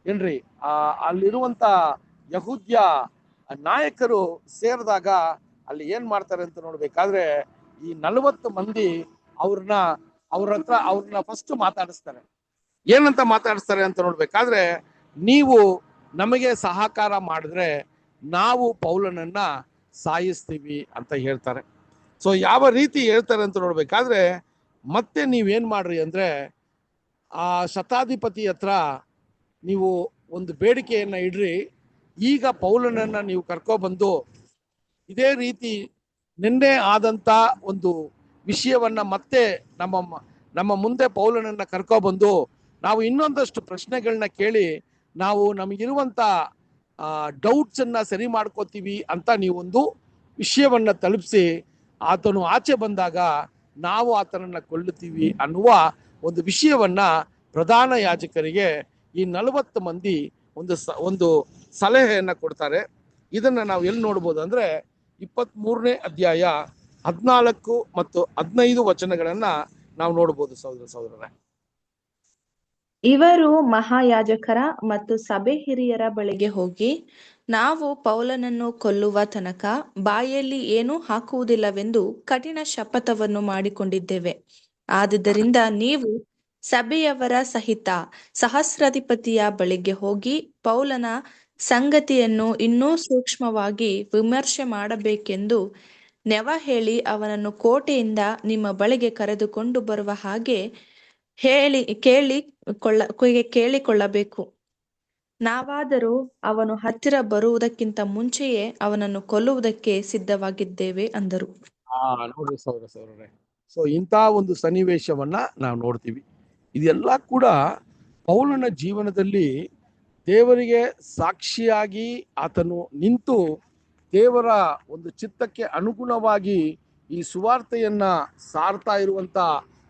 ಏನ್ರಿ ಅಲ್ಲಿರುವಂತ ಯಹೂದ್ಯ ನಾಯಕರು ಸೇರಿದಾಗ ಅಲ್ಲಿ ಏನ್ ಮಾಡ್ತಾರೆ ಅಂತ ನೋಡ್ಬೇಕಾದ್ರೆ ಈ 40 ಮಂದಿ ಅವ್ರನ್ನ ಫಸ್ಟ್ ಮಾತಾಡಿಸ್ತಾರೆ. ಏನಂತ ಮಾತಾಡಿಸ್ತಾರೆ ಅಂತ ನೋಡ್ಬೇಕಾದ್ರೆ, ನೀವು ನಮಗೆ ಸಹಕಾರ ಮಾಡಿದ್ರೆ ನಾವು ಪೌಲನನ್ನ ಸಾಯಿಸ್ತೀವಿ ಅಂತ ಹೇಳ್ತಾರೆ. ಸೊ ಯಾವ ರೀತಿ ಹೇಳ್ತಾರೆ ಅಂತ ನೋಡ್ಬೇಕಾದ್ರೆ, ಮತ್ತೆ ನೀವೇನ್ ಮಾಡ್ರಿ ಅಂದ್ರೆ ಆ ಶತಾಧಿಪತಿ ಹತ್ರ ನೀವು ಒಂದು ಬೇಡಿಕೆಯನ್ನ ಇಡ್ರಿ, ಈಗ ಪೌಲನನ್ನ ನೀವು ಕರ್ಕೊಬಂದು ಇದೇ ರೀತಿ ನಿನ್ನೆ ಆದಂತ ಒಂದು ವಿಷಯವನ್ನ ಮತ್ತೆ ನಮ್ಮ ಮುಂದೆ ಪೌಲನನ್ನ ಕರ್ಕೊಬಂದು ನಾವು ಇನ್ನೊಂದಷ್ಟು ಪ್ರಶ್ನೆಗಳನ್ನ ಕೇಳಿ ನಾವು ನಮಗಿರುವಂತ ಡೌಟ್ಸ್ ಅನ್ನ ಸರಿ ಮಾಡ್ಕೋತೀವಿ ಅಂತ ನೀವೊಂದು ವಿಷಯವನ್ನ ತಲುಪಿಸಿ ಆತನು ಆಚೆ ಬಂದಾಗ ನಾವು ಆತನನ್ನ ಕೊಲ್ಲುತ್ತೀವಿ ಅನ್ನುವ ಒಂದು ವಿಷಯವನ್ನ ಪ್ರಧಾನ ಯಾಜಕರಿಗೆ ಈ 40 ಮಂದಿ ಒಂದು ಸಲಹೆಯನ್ನ ಕೊಡ್ತಾರೆ. ಇದನ್ನ ನಾವು ಎಲ್ಲಿ ನೋಡ್ಬೋದು ಅಂದ್ರೆ 23ನೇ ಅಧ್ಯಾಯ 14 ಮತ್ತು 15 ವಚನಗಳನ್ನ ನಾವು ನೋಡ್ಬೋದು ಸಹೋದರರೇ. ಇವರು ಮಹಾಯಾಜಕರ ಮತ್ತು ಸಭೆ ಹಿರಿಯರ ಬಳಿಗೆ ಹೋಗಿ, ನಾವು ಪೌಲನನ್ನು ಕೊಲ್ಲುವ ತನಕ ಬಾಯಲ್ಲಿ ಏನೂ ಹಾಕುವುದಿಲ್ಲವೆಂದು ಕಠಿಣ ಶಪಥವನ್ನು ಮಾಡಿಕೊಂಡಿದ್ದೇವೆ. ಆದುದರಿಂದ ನೀವು ಸಭೆಯವರ ಸಹಿತ ಸಹಸ್ರಾಧಿಪತಿಯ ಬಳಿಗೆ ಹೋಗಿ ಪೌಲನ ಸಂಗತಿಯನ್ನು ಇನ್ನೂ ಸೂಕ್ಷ್ಮವಾಗಿ ವಿಮರ್ಶೆ ಮಾಡಬೇಕೆಂದು ನೆವ ಹೇಳಿ ಅವನನ್ನು ಕೋಟೆಯಿಂದ ನಿಮ್ಮ ಬಳಿಗೆ ಕರೆದುಕೊಂಡು ಬರುವ ಹಾಗೆ ಕೇಳಿಕೊಳ್ಳಬೇಕು. ನಾವಾದರೂ ಅವನು ಹತ್ತಿರ ಬರುವುದಕ್ಕಿಂತ ಮುಂಚೆಯೇ ಅವನನ್ನು ಕೊಲ್ಲುವುದಕ್ಕೆ ಸಿದ್ಧವಾಗಿದ್ದೇವೆ ಅಂದರು. ನೋಡ್ರಿ ಸಹೋದರರೇ, ಸೊ ಇಂಥ ಒಂದು ಸನ್ನಿವೇಶವನ್ನ ನಾವು ನೋಡ್ತೀವಿ. ಇದೆಲ್ಲ ಕೂಡ ಪೌಲನ ಜೀವನದಲ್ಲಿ ದೇವರಿಗೆ ಸಾಕ್ಷಿಯಾಗಿ ಆತನು ನಿಂತು ದೇವರ ಒಂದು ಚಿತ್ತಕ್ಕೆ ಅನುಗುಣವಾಗಿ ಈ ಸುವಾರ್ತೆಯನ್ನ ಸಾರ್ತಾ ಇರುವಂತ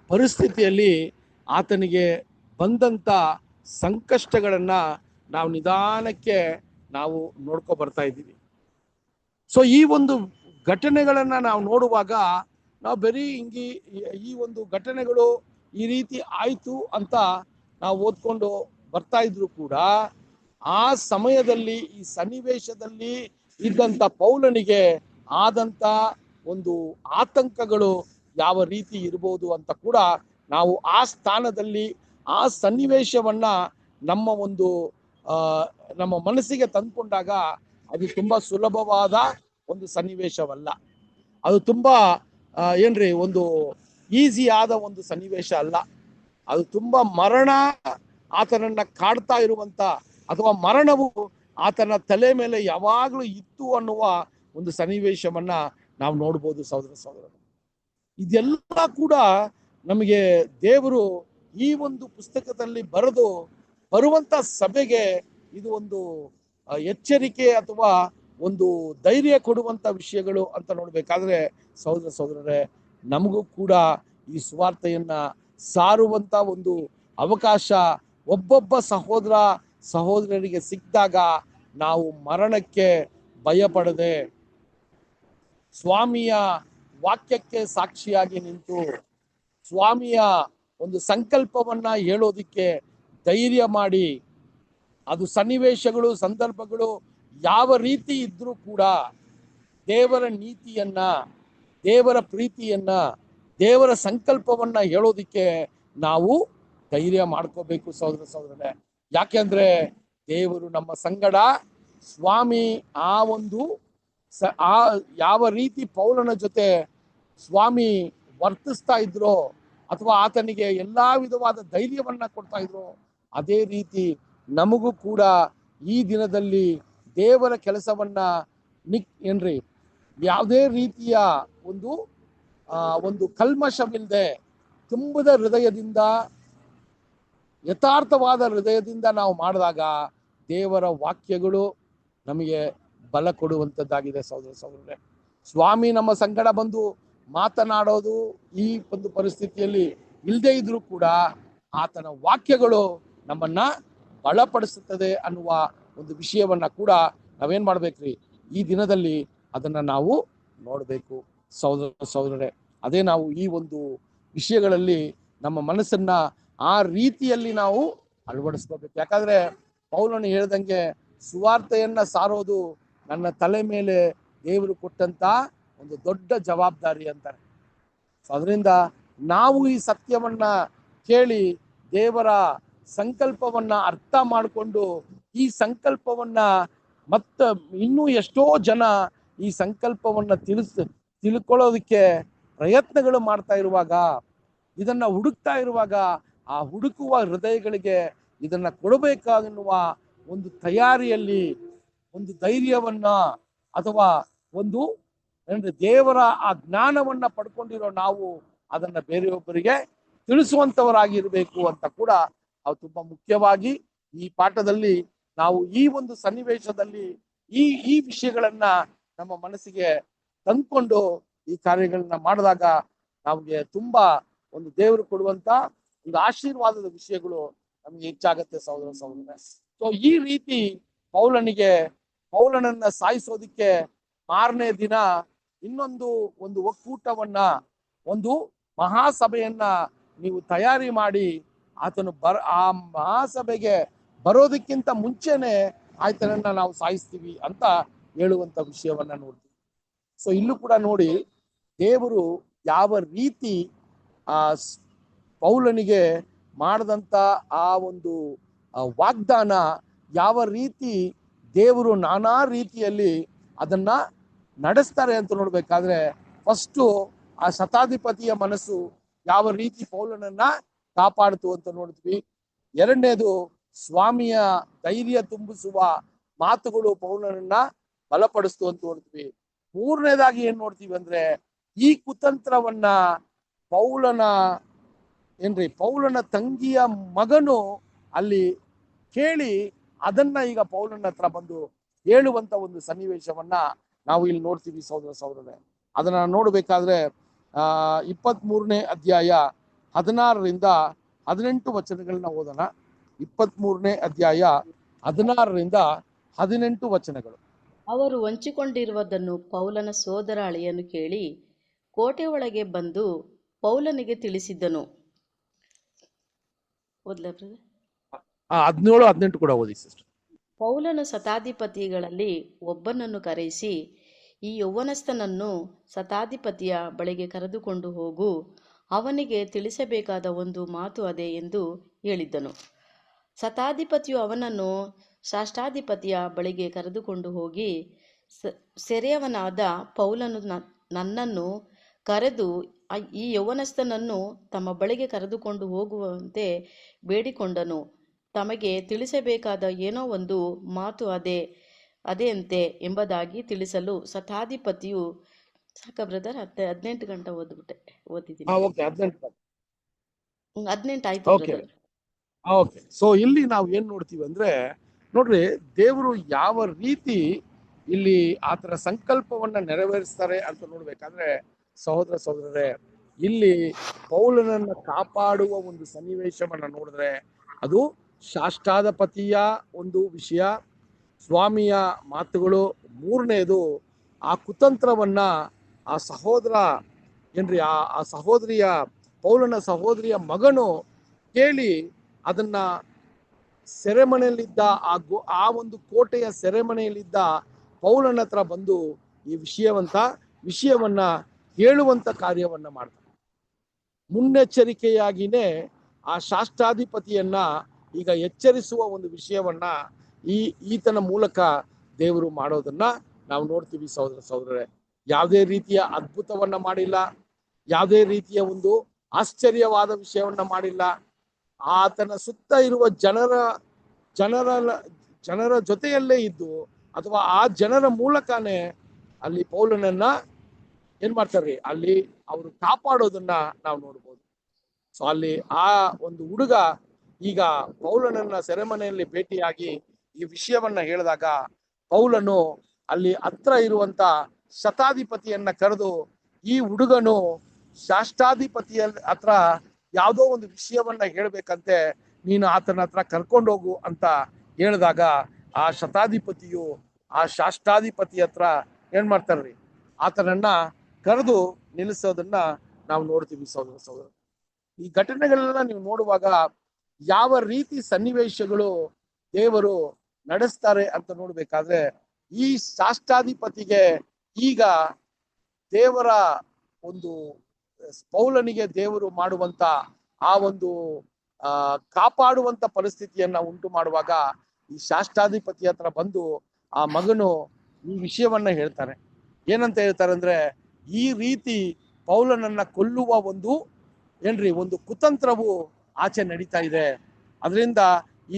ಪರಿಸ್ಥಿತಿಯಲ್ಲಿ ಆತನಿಗೆ ಬಂದಂತ ಸಂಕಷ್ಟಗಳನ್ನ ನಾವು ನಿಧಾನಕ್ಕೆ ನಾವು ನೋಡ್ಕೊ ಬರ್ತಾ ಇದ್ದೀವಿ. ಸೊ ಈ ಒಂದು ಘಟನೆಗಳನ್ನ ನಾವು ನೋಡುವಾಗ ನಾವು ಬರೀ ಈ ಒಂದು ಘಟನೆಗಳು ಈ ರೀತಿ ಆಯ್ತು ಅಂತ ನಾವು ಓದ್ಕೊಂಡು ಬರ್ತಾ ಇದ್ರು ಕೂಡ ಆ ಸಮಯದಲ್ಲಿ ಈ ಸನ್ನಿವೇಶದಲ್ಲಿ ಇದ್ದಂತ ಪೌಲನಿಗೆ ಆದಂತ ಒಂದು ಆತಂಕಗಳು ಯಾವ ರೀತಿ ಇರಬಹುದು ಅಂತ ಕೂಡ ನಾವು ಆ ಸ್ಥಾನದಲ್ಲಿ ಆ ಸನ್ನಿವೇಶವನ್ನ ನಮ್ಮ ಮನಸ್ಸಿಗೆ ತಂದ್ಕೊಂಡಾಗ ಅದು ತುಂಬಾ ಸುಲಭವಾದ ಒಂದು ಸನ್ನಿವೇಶವಲ್ಲ. ಅದು ತುಂಬಾ ಏನ್ರಿ ಒಂದು ಈಸಿ ಆದ ಒಂದು ಸನ್ನಿವೇಶ ಅಲ್ಲ. ಅದು ತುಂಬಾ ಮರಣ ಆತನನ್ನ ಕಾಡ್ತಾ ಇರುವಂತ ಅಥವಾ ಮರಣವು ಆತನ ತಲೆ ಮೇಲೆ ಯಾವಾಗಲೂ ಇತ್ತು ಅನ್ನುವ ಒಂದು ಸನ್ನಿವೇಶವನ್ನ ನಾವು ನೋಡ್ಬೋದು ಸಹೋದರರು. ಇದೆಲ್ಲ ಕೂಡ ನಮಗೆ ದೇವರು ಈ ಒಂದು ಪುಸ್ತಕದಲ್ಲಿ ಬರೆದು ಬರುವಂತ ಸಭೆಗೆ ಇದು ಒಂದು ಎಚ್ಚರಿಕೆ ಅಥವಾ ಒಂದು ಧೈರ್ಯ ಕೊಡುವಂತ ವಿಷಯಗಳು ಅಂತ ನೋಡ್ಬೇಕಾದ್ರೆ ಸಹೋದರರೇ, ನಮಗೂ ಕೂಡ ಈ ಸುವಾರ್ತೆಯನ್ನ ಸಾರುವಂತ ಒಂದು ಅವಕಾಶ ಒಬ್ಬೊಬ್ಬ ಸಹೋದರರಿಗೆ ಸಿಕ್ಕಿದಾಗ ನಾವು ಮರಣಕ್ಕೆ ಭಯಪಡದೆ ಸ್ವಾಮಿಯ ವಾಕ್ಯಕ್ಕೆ ಸಾಕ್ಷಿಯಾಗಿ ನಿಂತು ಸ್ವಾಮಿಯ ಒಂದು ಸಂಕಲ್ಪವನ್ನ ಹೇಳೋದಿಕ್ಕೆ ಧೈರ್ಯ ಮಾಡಿ, ಅದು ಸನ್ನಿವೇಶಗಳು ಸಂದರ್ಭಗಳು ಯಾವ ರೀತಿ ಇದ್ರೂ ಕೂಡ ದೇವರ ನೀತಿಯನ್ನ, ದೇವರ ಪ್ರೀತಿಯನ್ನ, ದೇವರ ಸಂಕಲ್ಪವನ್ನ ಹೇಳೋದಿಕ್ಕೆ ನಾವು ಧೈರ್ಯ ಮಾಡ್ಕೋಬೇಕು ಸಹೋದರರೇ. ಯಾಕೆಂದ್ರೆ ದೇವರು ನಮ್ಮ ಸಂಗಡ, ಸ್ವಾಮಿ ಯಾವ ರೀತಿ ಪೌಲನ ಜೊತೆ ಸ್ವಾಮಿ ವರ್ತಿಸ್ತಾ ಇದ್ರೋ ಅಥವಾ ಆತನಿಗೆ ಎಲ್ಲಾ ವಿಧವಾದ ಧೈರ್ಯವನ್ನ ಕೊಡ್ತಾ ಇದ್ರು, ಅದೇ ರೀತಿ ನಮಗೂ ಕೂಡ ಈ ದಿನದಲ್ಲಿ ದೇವರ ಕೆಲಸವನ್ನ ಯಾವುದೇ ರೀತಿಯ ಒಂದು ಕಲ್ಮಶವಿಲ್ಲದೆ ತುಂಬದ ಹೃದಯದಿಂದ, ಯಥಾರ್ಥವಾದ ಹೃದಯದಿಂದ ನಾವು ಮಾಡಿದಾಗ ದೇವರ ವಾಕ್ಯಗಳು ನಮಗೆ ಬಲ ಕೊಡುವಂಥದ್ದಾಗಿದೆ ಸಹೋದರರೇ. ಸ್ವಾಮಿ ನಮ್ಮ ಸಂಗಡ ಬಂದು ಮಾತನಾಡೋದು ಈ ಒಂದು ಪರಿಸ್ಥಿತಿಯಲ್ಲಿ ಇಲ್ಲದೆ ಇದ್ರೂ ಕೂಡ ಆತನ ವಾಕ್ಯಗಳು ನಮ್ಮನ್ನ ಬಲಪಡಿಸುತ್ತದೆ ಅನ್ನುವ ಒಂದು ವಿಷಯವನ್ನ ಕೂಡ ನಾವೇನ್ ಮಾಡ್ಬೇಕ್ರಿ, ಈ ದಿನದಲ್ಲಿ ಅದನ್ನ ನಾವು ನೋಡ್ಬೇಕು ಸಹೋದರರೇ. ಅದೇ ನಾವು ಈ ಒಂದು ವಿಷಯಗಳಲ್ಲಿ ನಮ್ಮ ಮನಸ್ಸನ್ನ ಆ ರೀತಿಯಲ್ಲಿ ನಾವು ಅಳವಡಿಸ್ಕೋಬೇಕು. ಯಾಕಂದ್ರೆ ಪೌಲನು ಹೇಳ್ದಂಗೆ ಸುವಾರ್ತೆಯನ್ನ ಸಾರೋದು ನನ್ನ ತಲೆ ಮೇಲೆ ದೇವರು ಕೊಟ್ಟಂತ ಒಂದು ದೊಡ್ಡ ಜವಾಬ್ದಾರಿ ಅಂತಾರೆ. ಸೊ ಅದರಿಂದ ನಾವು ಈ ಸತ್ಯವನ್ನ ಕೇಳಿ ದೇವರ ಸಂಕಲ್ಪವನ್ನ ಅರ್ಥ ಮಾಡಿಕೊಂಡು ಈ ಸಂಕಲ್ಪವನ್ನ ಮತ್ತ ಇನ್ನೂ ಎಷ್ಟೋ ಜನ ಈ ಸಂಕಲ್ಪವನ್ನ ತಿಳ್ಕೊಳ್ಳೋದಕ್ಕೆ ಪ್ರಯತ್ನಗಳು ಮಾಡ್ತಾ ಇರುವಾಗ, ಇದನ್ನ ಹುಡುಕ್ತಾ ಇರುವಾಗ, ಆ ಹುಡುಕುವ ಹೃದಯಗಳಿಗೆ ಇದನ್ನ ಕೊಡಬೇಕಾಗಿರುವ ಒಂದು ತಯಾರಿಯಲ್ಲಿ ಒಂದು ಧೈರ್ಯವನ್ನ ಅಥವಾ ಒಂದು ದೇವರ ಆ ಜ್ಞಾನವನ್ನ ಪಡ್ಕೊಂಡಿರೋ ನಾವು ಅದನ್ನ ಬೇರೆಯೊಬ್ಬರಿಗೆ ತಿಳಿಸುವಂತವರಾಗಿರ್ಬೇಕು ಅಂತ ಕೂಡ ನಾವು ತುಂಬಾ ಮುಖ್ಯವಾಗಿ ಈ ಪಾಠದಲ್ಲಿ ನಾವು ಈ ಒಂದು ಸನ್ನಿವೇಶದಲ್ಲಿ ಈ ವಿಷಯಗಳನ್ನ ನಮ್ಮ ಮನಸ್ಸಿಗೆ ತಂದ್ಕೊಂಡು ಈ ಕಾರ್ಯಗಳನ್ನ ಮಾಡಿದಾಗ ನಮ್ಗೆ ತುಂಬಾ ಒಂದು ದೇವರು ಕೊಡುವಂತ ಒಂದು ಆಶೀರ್ವಾದದ ವಿಷಯಗಳು ನಮ್ಗೆ ಹೆಚ್ಚಾಗತ್ತೆ ಸಹೋದರ ಸಹೋದರ. ಸೊ ಈ ರೀತಿ ಪೌಲನನ್ನ ಸಾಯಿಸೋದಿಕ್ಕೆ ಮಾರನೇ ದಿನ ಇನ್ನೊಂದು ಒಂದು ಒಕ್ಕೂಟವನ್ನ, ಒಂದು ಮಹಾಸಭೆಯನ್ನ ನೀವು ತಯಾರಿ ಮಾಡಿ ಆತನು ಆ ಮಹಾಸಭೆಗೆ ಬರೋದಕ್ಕಿಂತ ಮುಂಚೆನೆ ಆತನನ್ನ ನಾವು ಸಾಯಿಸ್ತೀವಿ ಅಂತ ಹೇಳುವಂತ ವಿಷಯವನ್ನ ನೋಡ್ತೀವಿ. ಸೊ ಇಲ್ಲೂ ಕೂಡ ನೋಡಿ, ದೇವರು ಯಾವ ರೀತಿ ಆ ಪೌಲನಿಗೆ ಮಾಡಿದಂತ ಆ ಒಂದು ವಾಗ್ದಾನ, ಯಾವ ರೀತಿ ದೇವರು ನಾನಾ ರೀತಿಯಲ್ಲಿ ಅದನ್ನ ನಡೆಸ್ತಾರೆ ಅಂತ ನೋಡ್ಬೇಕಾದ್ರೆ, ಫಸ್ಟು ಆ ಶತಾಧಿಪತಿಯ ಮನಸ್ಸು ಯಾವ ರೀತಿ ಪೌಲನನ್ನ ಕಾಪಾಡ್ತು ಅಂತ ನೋಡ್ತೀವಿ. ಎರಡನೇದು, ಸ್ವಾಮಿಯ ಧೈರ್ಯ ತುಂಬಿಸುವ ಮಾತುಗಳು ಪೌಲನನ್ನ ಬಲಪಡಿಸ್ತು ಅಂತ ನೋಡ್ತೀವಿ. ಮೂರನೇದಾಗಿ ಏನ್ ನೋಡ್ತೀವಿ ಅಂದ್ರೆ, ಈ ಕುತಂತ್ರವನ್ನ ಪೌಲನ ತಂಗಿಯ ಮಗನು ಅಲ್ಲಿ ಕೇಳಿ ಅದನ್ನ ಈಗ ಪೌಲನ ಹತ್ರ ಬಂದು ಹೇಳುವಂತ ಒಂದು ಸನ್ನಿವೇಶವನ್ನ ನಾವು ಇಲ್ಲಿ ನೋಡ್ತೀವಿ ಸಹೋದರ ಸಹೋದರರೇ. ಅದನ್ನ ನೋಡ್ಬೇಕಾದ್ರೆ 23ನೇ ಅಧ್ಯಾಯ 16ರಿಂದ 18 ವಚನಗಳನ್ನ ಓದೋಣ. 23ನೇ ಅಧ್ಯಾಯ 16ರಿಂದ 18 ವಚನಗಳು. ಅವರು ವಂಚಿಕೊಂಡಿರುವುದನ್ನು ಪೌಲನ ಸೋದರ ಅಳಿಯನು ಕೇಳಿ ಕೋಟೆ ಒಳಗೆ ಬಂದು ಪೌಲನಿಗೆ ತಿಳಿಸಿದ್ದನು. 17-18 ಕೂಡ ಓದಿ ಸಿಸ್ಟರ್. ಪೌಲನು ಶತಾಧಿಪತಿಗಳಲ್ಲಿ ಒಬ್ಬನನ್ನು ಕರೆಯಿಸಿ, ಈ ಯೌವನಸ್ಥನನ್ನು ಶತಾಧಿಪತಿಯ ಬಳಿಗೆ ಕರೆದುಕೊಂಡು ಹೋಗು, ಅವನಿಗೆ ತಿಳಿಸಬೇಕಾದ ಒಂದು ಮಾತು ಅದೇ ಎಂದು ಹೇಳಿದ್ದನು. ಶತಾಧಿಪತಿಯು ಅವನನ್ನು ಷಷ್ಠಾಧಿಪತಿಯ ಬಳಿಗೆ ಕರೆದುಕೊಂಡು ಹೋಗಿ, ಸೆರೆಯವನಾದ ಪೌಲನು ನನ್ನನ್ನು ಕರೆದು ಈ ಯೌವನಸ್ಥನನ್ನು ತಮ್ಮ ಬಳಿಗೆ ಕರೆದುಕೊಂಡು ಹೋಗುವಂತೆ ಬೇಡಿಕೊಂಡನು. ತಮಗೆ ತಿಳಿಸಬೇಕಾದ ಏನೋ ಒಂದು ಮಾತು ಅದೇಂತೆ ಎಂಬುದಾಗಿ ತಿಳಿಸಲು ಶತಾಧಿಪತಿಯು, ಸಾಕ ಬ್ರದರ್? 18 ಗಂಟೆ ಓದಿದ್ದೀನಿ. 18 ಆಯ್ತು ಬ್ರದರ್. ಓಕೆ. ಸೊ ಇಲ್ಲಿ ನಾವು ಏನ್ ನೋಡ್ತೀವಿ ಅಂದ್ರೆ, ನೋಡ್ರಿ, ದೇವರು ಯಾವ ರೀತಿ ಇಲ್ಲಿ ಆತರ ಸಂಕಲ್ಪವನ್ನ ನೆರವೇರಿಸ್ತಾರೆ ಅಂತ ನೋಡ್ಬೇಕಾದ್ರೆ ಸಹೋದರ ಸಹೋದರರೇ, ಇಲ್ಲಿ ಪೌಲನನ್ನ ಕಾಪಾಡುವ ಒಂದು ಸನ್ನಿವೇಶವನ್ನ ನೋಡಿದ್ರೆ ಅದು ಶಾಷ್ಟಾಧಿಪತಿಯ ಒಂದು ವಿಷಯ, ಸ್ವಾಮಿಯ ಮಾತುಗಳು. ಮೂರನೇದು, ಆ ಕುತಂತ್ರವನ್ನ ಆ ಸಹೋದರ ಆ ಸಹೋದರಿಯ ಪೌಲನ ಸಹೋದರಿಯ ಮಗನು ಕೇಳಿ ಅದನ್ನ ಸೆರೆಮನೆಯಲ್ಲಿದ್ದ ಆ ಒಂದು ಕೋಟೆಯ ಸೆರೆಮನೆಯಲ್ಲಿದ್ದ ಪೌಲನ ಹತ್ರ ಬಂದು ಈ ವಿಷಯವನ್ನ ಹೇಳುವಂತ ಕಾರ್ಯವನ್ನ ಮಾಡ್ತಾರೆ. ಮುನ್ನೆಚ್ಚರಿಕೆಯಾಗಿನೇ ಆ ಶಾಷ್ಟಾಧಿಪತಿಯನ್ನ ಈಗ ಎಚ್ಚರಿಸುವ ಒಂದು ವಿಷಯವನ್ನ ಈತನ ಮೂಲಕ ದೇವರು ಮಾಡೋದನ್ನ ನಾವು ನೋಡ್ತೀವಿ ಸಹೋದರ ಸಹೋದರರೇ. ಯಾವುದೇ ರೀತಿಯ ಅದ್ಭುತವನ್ನ ಮಾಡಿಲ್ಲ, ಯಾವುದೇ ರೀತಿಯ ಒಂದು ಆಶ್ಚರ್ಯವಾದ ವಿಷಯವನ್ನ ಮಾಡಿಲ್ಲ. ಆತನ ಸುತ್ತ ಇರುವ ಜನರ ಜೊತೆಯಲ್ಲೇ ಇದ್ದು ಅಥವಾ ಆ ಜನರ ಮೂಲಕನೇ ಅಲ್ಲಿ ಪೌಲನನ್ನ ಏನ್ ಮಾಡ್ತಾರ್ರಿ, ಅಲ್ಲಿ ಅವರು ಕಾಪಾಡೋದನ್ನ ನಾವು ನೋಡ್ಬೋದು. ಸೊ ಅಲ್ಲಿ ಆ ಒಂದು ಹುಡುಗ ಈಗ ಪೌಲನನ್ನ ಸೆರೆಮನೆಯಲ್ಲಿ ಭೇಟಿಯಾಗಿ ಈ ವಿಷಯವನ್ನ ಹೇಳಿದಾಗ ಪೌಲನು ಅಲ್ಲಿ ಹತ್ರ ಇರುವಂತ ಶತಾಧಿಪತಿಯನ್ನ ಕರೆದು, ಈ ಹುಡುಗನು ಶಾಷ್ಟಾಧಿಪತಿಯ ಹತ್ರ ಯಾವುದೋ ಒಂದು ವಿಷಯವನ್ನ ಹೇಳ್ಬೇಕಂತೆ, ನೀನು ಆತನ ಹತ್ರ ಕರ್ಕೊಂಡೋಗು ಅಂತ ಹೇಳಿದಾಗ ಆ ಶತಾಧಿಪತಿಯು ಆ ಶಾಷ್ಟಾಧಿಪತಿ ಹತ್ರ ಏನ್ ಮಾಡ್ತಾರ್ರಿ, ಆತನನ್ನ ಕರೆದು ನಿಲ್ಲಿಸೋದನ್ನ ನಾವು ನೋಡ್ತೀವಿ ಸಹೋದರ ಸಹೋದರ. ಈ ಘಟನೆಗಳೆಲ್ಲ ನೀವು ನೋಡುವಾಗ ಯಾವ ರೀತಿ ಸನ್ನಿವೇಶಗಳು ದೇವರು ನಡೆಸ್ತಾರೆ ಅಂತ ನೋಡ್ಬೇಕಾದ್ರೆ ಈ ಶಾಸ್ತ್ರಾಧಿಪತಿಗೆ ಈಗ ದೇವರ ಒಂದು ಪೌಲನಿಗೆ ದೇವರು ಮಾಡುವಂತ ಆ ಒಂದು ಕಾಪಾಡುವಂತ ಪರಿಸ್ಥಿತಿಯನ್ನ ಉಂಟು ಮಾಡುವಾಗ ಈ ಶಾಸ್ತ್ರಾಧಿಪತಿ ಹತ್ರ ಬಂದು ಆ ಮಗನು ಈ ವಿಷಯವನ್ನ ಹೇಳ್ತಾನೆ. ಏನಂತ ಹೇಳ್ತಾರೆ ಅಂದ್ರೆ, ಈ ರೀತಿ ಪೌಲನನ್ನ ಕೊಲ್ಲುವ ಒಂದು ಕುತಂತ್ರವು ಆಚೆ ನಡೀತಾ ಇದೆ, ಅದರಿಂದ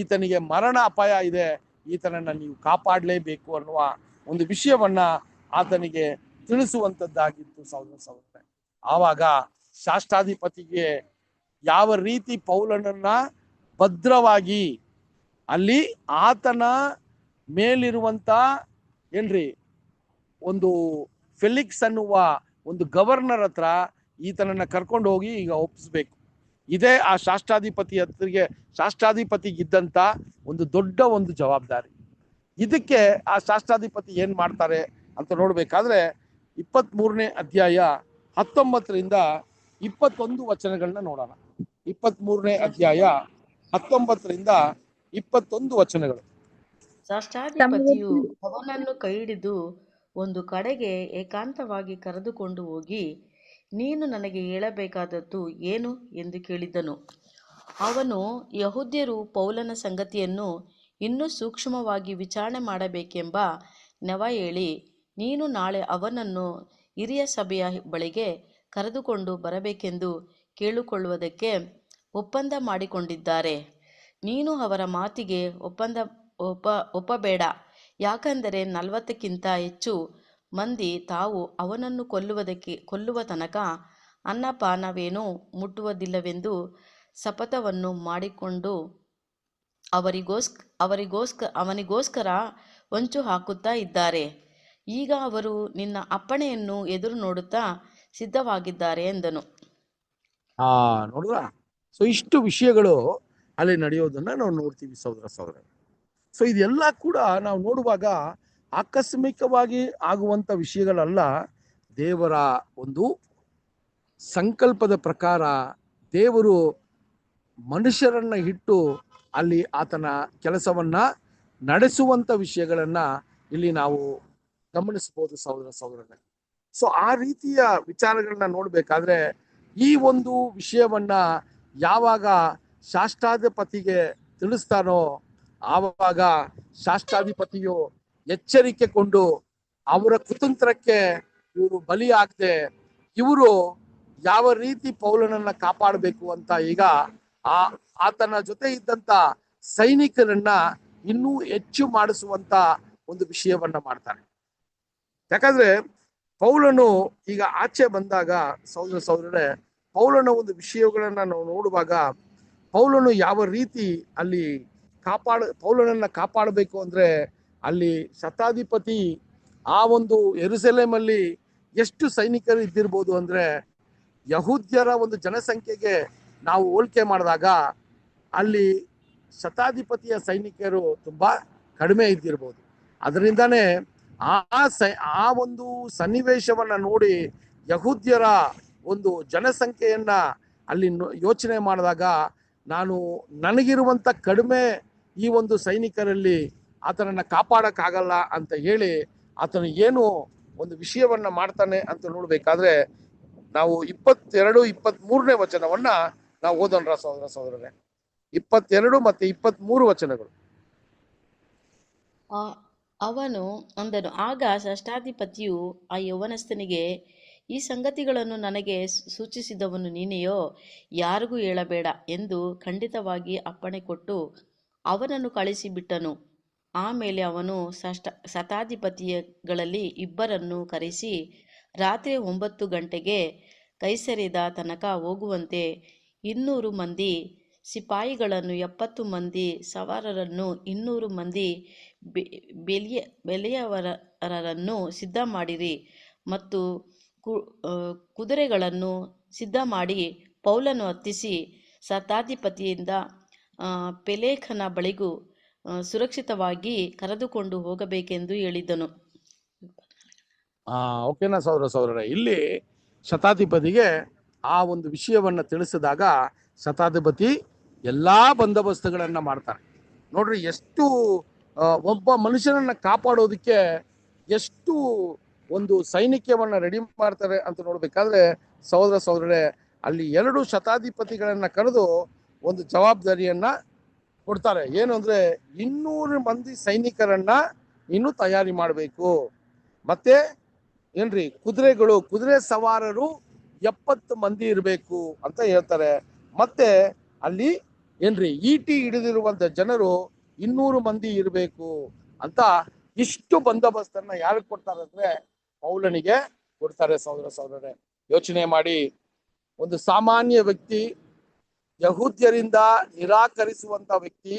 ಈತನಿಗೆ ಮರಣ ಅಪಾಯ ಇದೆ, ಈತನನ್ನ ನೀವು ಕಾಪಾಡಲೇಬೇಕು ಅನ್ನುವ ಒಂದು ವಿಷಯವನ್ನ ಆತನಿಗೆ ತಿಳಿಸುವಂತದ್ದಾಗಿತ್ತು ಸಹೋದರ. ಆವಾಗ ಶಾಸ್ತ್ರಾಧಿಪತಿಗೆ ಯಾವ ರೀತಿ ಪೌಲನನ್ನ ಭದ್ರವಾಗಿ ಅಲ್ಲಿ ಆತನ ಮೇಲಿರುವಂತ ಒಂದು ಫೆಲಿಕ್ಸ್ ಅನ್ನುವ ಒಂದು ಗವರ್ನರ್ ಹತ್ರ ಈತನನ್ನ ಕರ್ಕೊಂಡು ಹೋಗಿ ಈಗ ಒಪ್ಪಿಸ್ಬೇಕು. ಇದೇ ಆ ಶಾಸ್ತ್ರಾಧಿಪತಿಗಿದ್ದಂತ ಒಂದು ದೊಡ್ಡ ಒಂದು ಜವಾಬ್ದಾರಿ. ಇದಕ್ಕೆ ಆ ಶಾಸ್ತ್ರಾಧಿಪತಿ ಏನ್ ಮಾಡ್ತಾರೆ ಅಂತ ನೋಡ್ಬೇಕಾದ್ರೆ 23ನೇ ಅಧ್ಯಾಯ 19ರಿಂದ 21 ವಚನಗಳನ್ನ ನೋಡೋಣ. 23ನೇ ಅಧ್ಯಾಯ 19ರಿಂದ 21 ವಚನಗಳು. ಶಾಸ್ತ್ರಾಧಿಪತಿಯು ಅವನನ್ನು ಕೈ ಹಿಡಿದು ಒಂದು ಕಡೆಗೆ ಏಕಾಂತವಾಗಿ ಕರೆದುಕೊಂಡು ಹೋಗಿ, ನೀನು ನನಗೆ ಹೇಳಬೇಕಾದದ್ದು ಏನು ಎಂದು ಕೇಳಿದನು. ಅವನು ಯಹೂದ್ಯರು ಪೌಲನ ಸಂಗತಿಯನ್ನು ಇನ್ನೂ ಸೂಕ್ಷ್ಮವಾಗಿ ವಿಚಾರಣೆ ಮಾಡಬೇಕೆಂಬ ನೆವ ಹೇಳಿ, ನೀನು ನಾಳೆ ಅವನನ್ನು ಹಿರಿಯ ಸಭೆಯ ಬಳಿಗೆ ಕರೆದುಕೊಂಡು ಬರಬೇಕೆಂದು ಕೇಳಿಕೊಳ್ಳುವುದಕ್ಕೆ ಒಪ್ಪಂದ ಮಾಡಿಕೊಂಡಿದ್ದಾರೆ. ನೀನು ಅವರ ಮಾತಿಗೆ ಒಪ್ಪಬೇಡ, ಯಾಕಂದರೆ 40ಕ್ಕಿಂತ ಹೆಚ್ಚು ಮಂದಿ ತಾವು ಅವನನ್ನು ಕೊಲ್ಲುವ ತನಕ ಅನ್ನಪಾನವೇನೂ ಮುಟ್ಟುವುದಿಲ್ಲವೆಂದು ಶಪಥವನ್ನು ಮಾಡಿಕೊಂಡು ಅವನಿಗೋಸ್ಕರ ಹೊಂಚು ಹಾಕುತ್ತಾ ಇದ್ದಾರೆ. ಈಗ ಅವರು ನಿನ್ನ ಅಪ್ಪಣೆಯನ್ನು ಎದುರು ನೋಡುತ್ತಾ ಸಿದ್ಧವಾಗಿದ್ದಾರೆ ಎಂದನು. ನೋಡಿದ್ರ, ಸೊ ಇಷ್ಟು ವಿಷಯಗಳು ಅಲ್ಲಿ ನಡೆಯೋದನ್ನ ನಾವು ನೋಡ್ತೀವಿ ಸಹೋದರ. ಸೊ ಇದೆಲ್ಲ ಕೂಡ ನಾವು ನೋಡುವಾಗ ಆಕಸ್ಮಿಕವಾಗಿ ಆಗುವಂತ ವಿಷಯಗಳಲ್ಲ. ದೇವರ ಒಂದು ಸಂಕಲ್ಪದ ಪ್ರಕಾರ ದೇವರು ಮನುಷ್ಯರನ್ನ ಇಟ್ಟು ಅಲ್ಲಿ ಆತನ ಕೆಲಸವನ್ನ ನಡೆಸುವಂತ ವಿಷಯಗಳನ್ನ ಇಲ್ಲಿ ನಾವು ಗಮನಿಸಬಹುದು ಸಹೋದರನೇ. ಸೊ ಆ ರೀತಿಯ ವಿಚಾರಗಳನ್ನ ನೋಡ್ಬೇಕಾದ್ರೆ ಈ ಒಂದು ವಿಷಯವನ್ನ ಯಾವಾಗ ಶಾಸ್ತ್ರಾಧಿಪತಿಗೆ ತಿಳಿಸ್ತಾನೋ ಆವಾಗ ಶಾಸ್ತ್ರಾಧಿಪತಿಯು ಎಚ್ಚರಿಕೆಗೊಂಡು ಅವರ ಕುತಂತ್ರಕ್ಕೆ ಇವರು ಬಲಿಯಾಗದೆ ಇವರು ಯಾವ ರೀತಿ ಪೌಲನನ್ನ ಕಾಪಾಡಬೇಕು ಅಂತ ಈಗ ಆತನ ಜೊತೆ ಇದ್ದಂತ ಸೈನಿಕರನ್ನ ಇನ್ನೂ ಹೆಚ್ಚು ಮಾಡಿಸುವಂತ ಒಂದು ವಿಷಯವನ್ನ ಮಾಡ್ತಾನೆ. ಯಾಕಂದ್ರೆ ಪೌಲನು ಈಗ ಆಚೆ ಬಂದಾಗ ಸಹೋದರರೇ, ಪೌಲನ ಒಂದು ವಿಷಯಗಳನ್ನ ನಾವು ನೋಡುವಾಗ ಪೌಲನು ಯಾವ ರೀತಿ ಅಲ್ಲಿ ಪೌಲನನ್ನ ಕಾಪಾಡಬೇಕು ಅಂದ್ರೆ, ಅಲ್ಲಿ ಶತಾಧಿಪತಿ ಆ ಒಂದು ಯೆರೂಸಲೇಮಲ್ಲಿ ಎಷ್ಟು ಸೈನಿಕರು ಇದ್ದಿರ್ಬೋದು ಅಂದ್ರೆ, ಯಹೂದ್ಯರ ಒಂದು ಜನಸಂಖ್ಯೆಗೆ ನಾವು ಹೋಲಿಕೆ ಮಾಡಿದಾಗ ಅಲ್ಲಿ ಶತಾಧಿಪತಿಯ ಸೈನಿಕರು ತುಂಬಾ ಕಡಿಮೆ ಇದ್ದಿರ್ಬೋದು. ಅದರಿಂದಾನೇ ಆ ಒಂದು ಸನ್ನಿವೇಶವನ್ನ ನೋಡಿ ಯಹೂದ್ಯರ ಒಂದು ಜನಸಂಖ್ಯೆಯನ್ನ ಅಲ್ಲಿ ಯೋಚನೆ ಮಾಡಿದಾಗ ನನಗಿರುವಂತ ಕಡಿಮೆ ಈ ಒಂದು ಸೈನಿಕರಲ್ಲಿ ಆತನನ್ನ ಕಾಪಾಡಕ್ಕಾಗಲ್ಲ ಅಂತ ಹೇಳಿ ಆತನು ಏನು ಒಂದು ವಿಷಯವನ್ನ ಮಾಡ್ತಾನೆ ಅಂತ ನೋಡ್ಬೇಕಾದ್ರೆ ನಾವು 22-23ನೇ ವಚನವನ್ನ ನಾವು ಓದೋಣ ಸಹೋದರರೇ. 22 ಮತ್ತೆ 23 ವಚನಗಳು. ಅವನು ಅಂದನು, ಆಗ ಷಷ್ಠಾಧಿಪತಿಯು ಆ ಯೌವನಸ್ಥನಿಗೆ, ಈ ಸಂಗತಿಗಳನ್ನು ನನಗೆ ಸೂಚಿಸಿದವನು ನೀನೆಯೋ, ಯಾರಿಗೂ ಹೇಳಬೇಡ ಎಂದು ಖಂಡಿತವಾಗಿ ಅಪ್ಪಣೆ ಕೊಟ್ಟು ಅವನನ್ನು ಕಳಿಸಿಬಿಟ್ಟನು. ಆಮೇಲೆ ಅವನು ಶತಾಧಿಪತಿಗಳಲ್ಲಿ ಇಬ್ಬರನ್ನು ಕರೆಸಿ, ರಾತ್ರಿ 9 ಗಂಟೆಗೆ ಕೈಸರಿದ ತನಕ ಹೋಗುವಂತೆ 200 ಮಂದಿ ಸಿಪಾಯಿಗಳನ್ನು, 70 ಮಂದಿ ಸವಾರರನ್ನು, 200 ಮಂದಿ ಬೆಲೆಯವರನ್ನು ಸಿದ್ಧ ಮಾಡಿರಿ ಮತ್ತು ಕುದುರೆಗಳನ್ನು ಸಿದ್ಧ ಮಾಡಿ ಪೌಲನು ಹತ್ತಿಸಿ ಶತಾಧಿಪತಿಯಿಂದ ಪೆಲೇಖನ ಬಳಿಗೂ ಸುರಕ್ಷಿತವಾಗಿ ಕರೆದುಕೊಂಡು ಹೋಗಬೇಕೆಂದು ಹೇಳಿದನು. ಓಕೆನಾ ಸಹೋದರರೇ, ಇಲ್ಲಿ ಶತಾಧಿಪತಿಗೆ ಆ ಒಂದು ವಿಷಯವನ್ನ ತಿಳಿಸಿದಾಗ ಶತಾಧಿಪತಿ ಎಲ್ಲಾ ಬಂದೋಬಸ್ತುಗಳನ್ನ ಮಾಡ್ತಾರೆ. ನೋಡ್ರಿ ಎಷ್ಟು ಒಬ್ಬ ಮನುಷ್ಯನನ್ನ ಕಾಪಾಡೋದಕ್ಕೆ ಎಷ್ಟು ಒಂದು ಸೈನಿಕ್ಯವನ್ನ ರೆಡಿ ಮಾಡ್ತಾರೆ ಅಂತ ನೋಡ್ಬೇಕಾದ್ರೆ ಸಹೋದರರೇ, ಅಲ್ಲಿ 2 ಶತಾಧಿಪತಿಗಳನ್ನ ಕರೆದು ಒಂದು ಜವಾಬ್ದಾರಿಯನ್ನ ಕೊಡ್ತಾರೆ. ಏನು ಅಂದ್ರೆ 200 ಮಂದಿ ಸೈನಿಕರನ್ನ ಇನ್ನು ತಯಾರಿ ಮಾಡಬೇಕು, ಮತ್ತೆ ಏನ್ರಿ ಕುದುರೆ ಸವಾರರು 70 ಮಂದಿ ಇರಬೇಕು ಅಂತ ಹೇಳ್ತಾರೆ. ಮತ್ತೆ ಅಲ್ಲಿ ಏನ್ರಿ ಈಟಿ ಹಿಡಿದಿರುವಂತ ಜನರು 200 ಮಂದಿ ಇರಬೇಕು ಅಂತ ಇಷ್ಟು ಬಂದೋಬಸ್ತನ್ನ ಯಾರಿಗೆ ಕೊಡ್ತಾರೆ ಅಂದ್ರೆ ಪೌಲನಿಗೆ ಕೊಡ್ತಾರೆ. ಸಹೋದರರೇ, ಯೋಚನೆ ಮಾಡಿ, ಒಂದು ಸಾಮಾನ್ಯ ವ್ಯಕ್ತಿ, ಯಹೂದ್ಯರಿಂದ ನಿರಾಕರಿಸುವಂತ ವ್ಯಕ್ತಿ,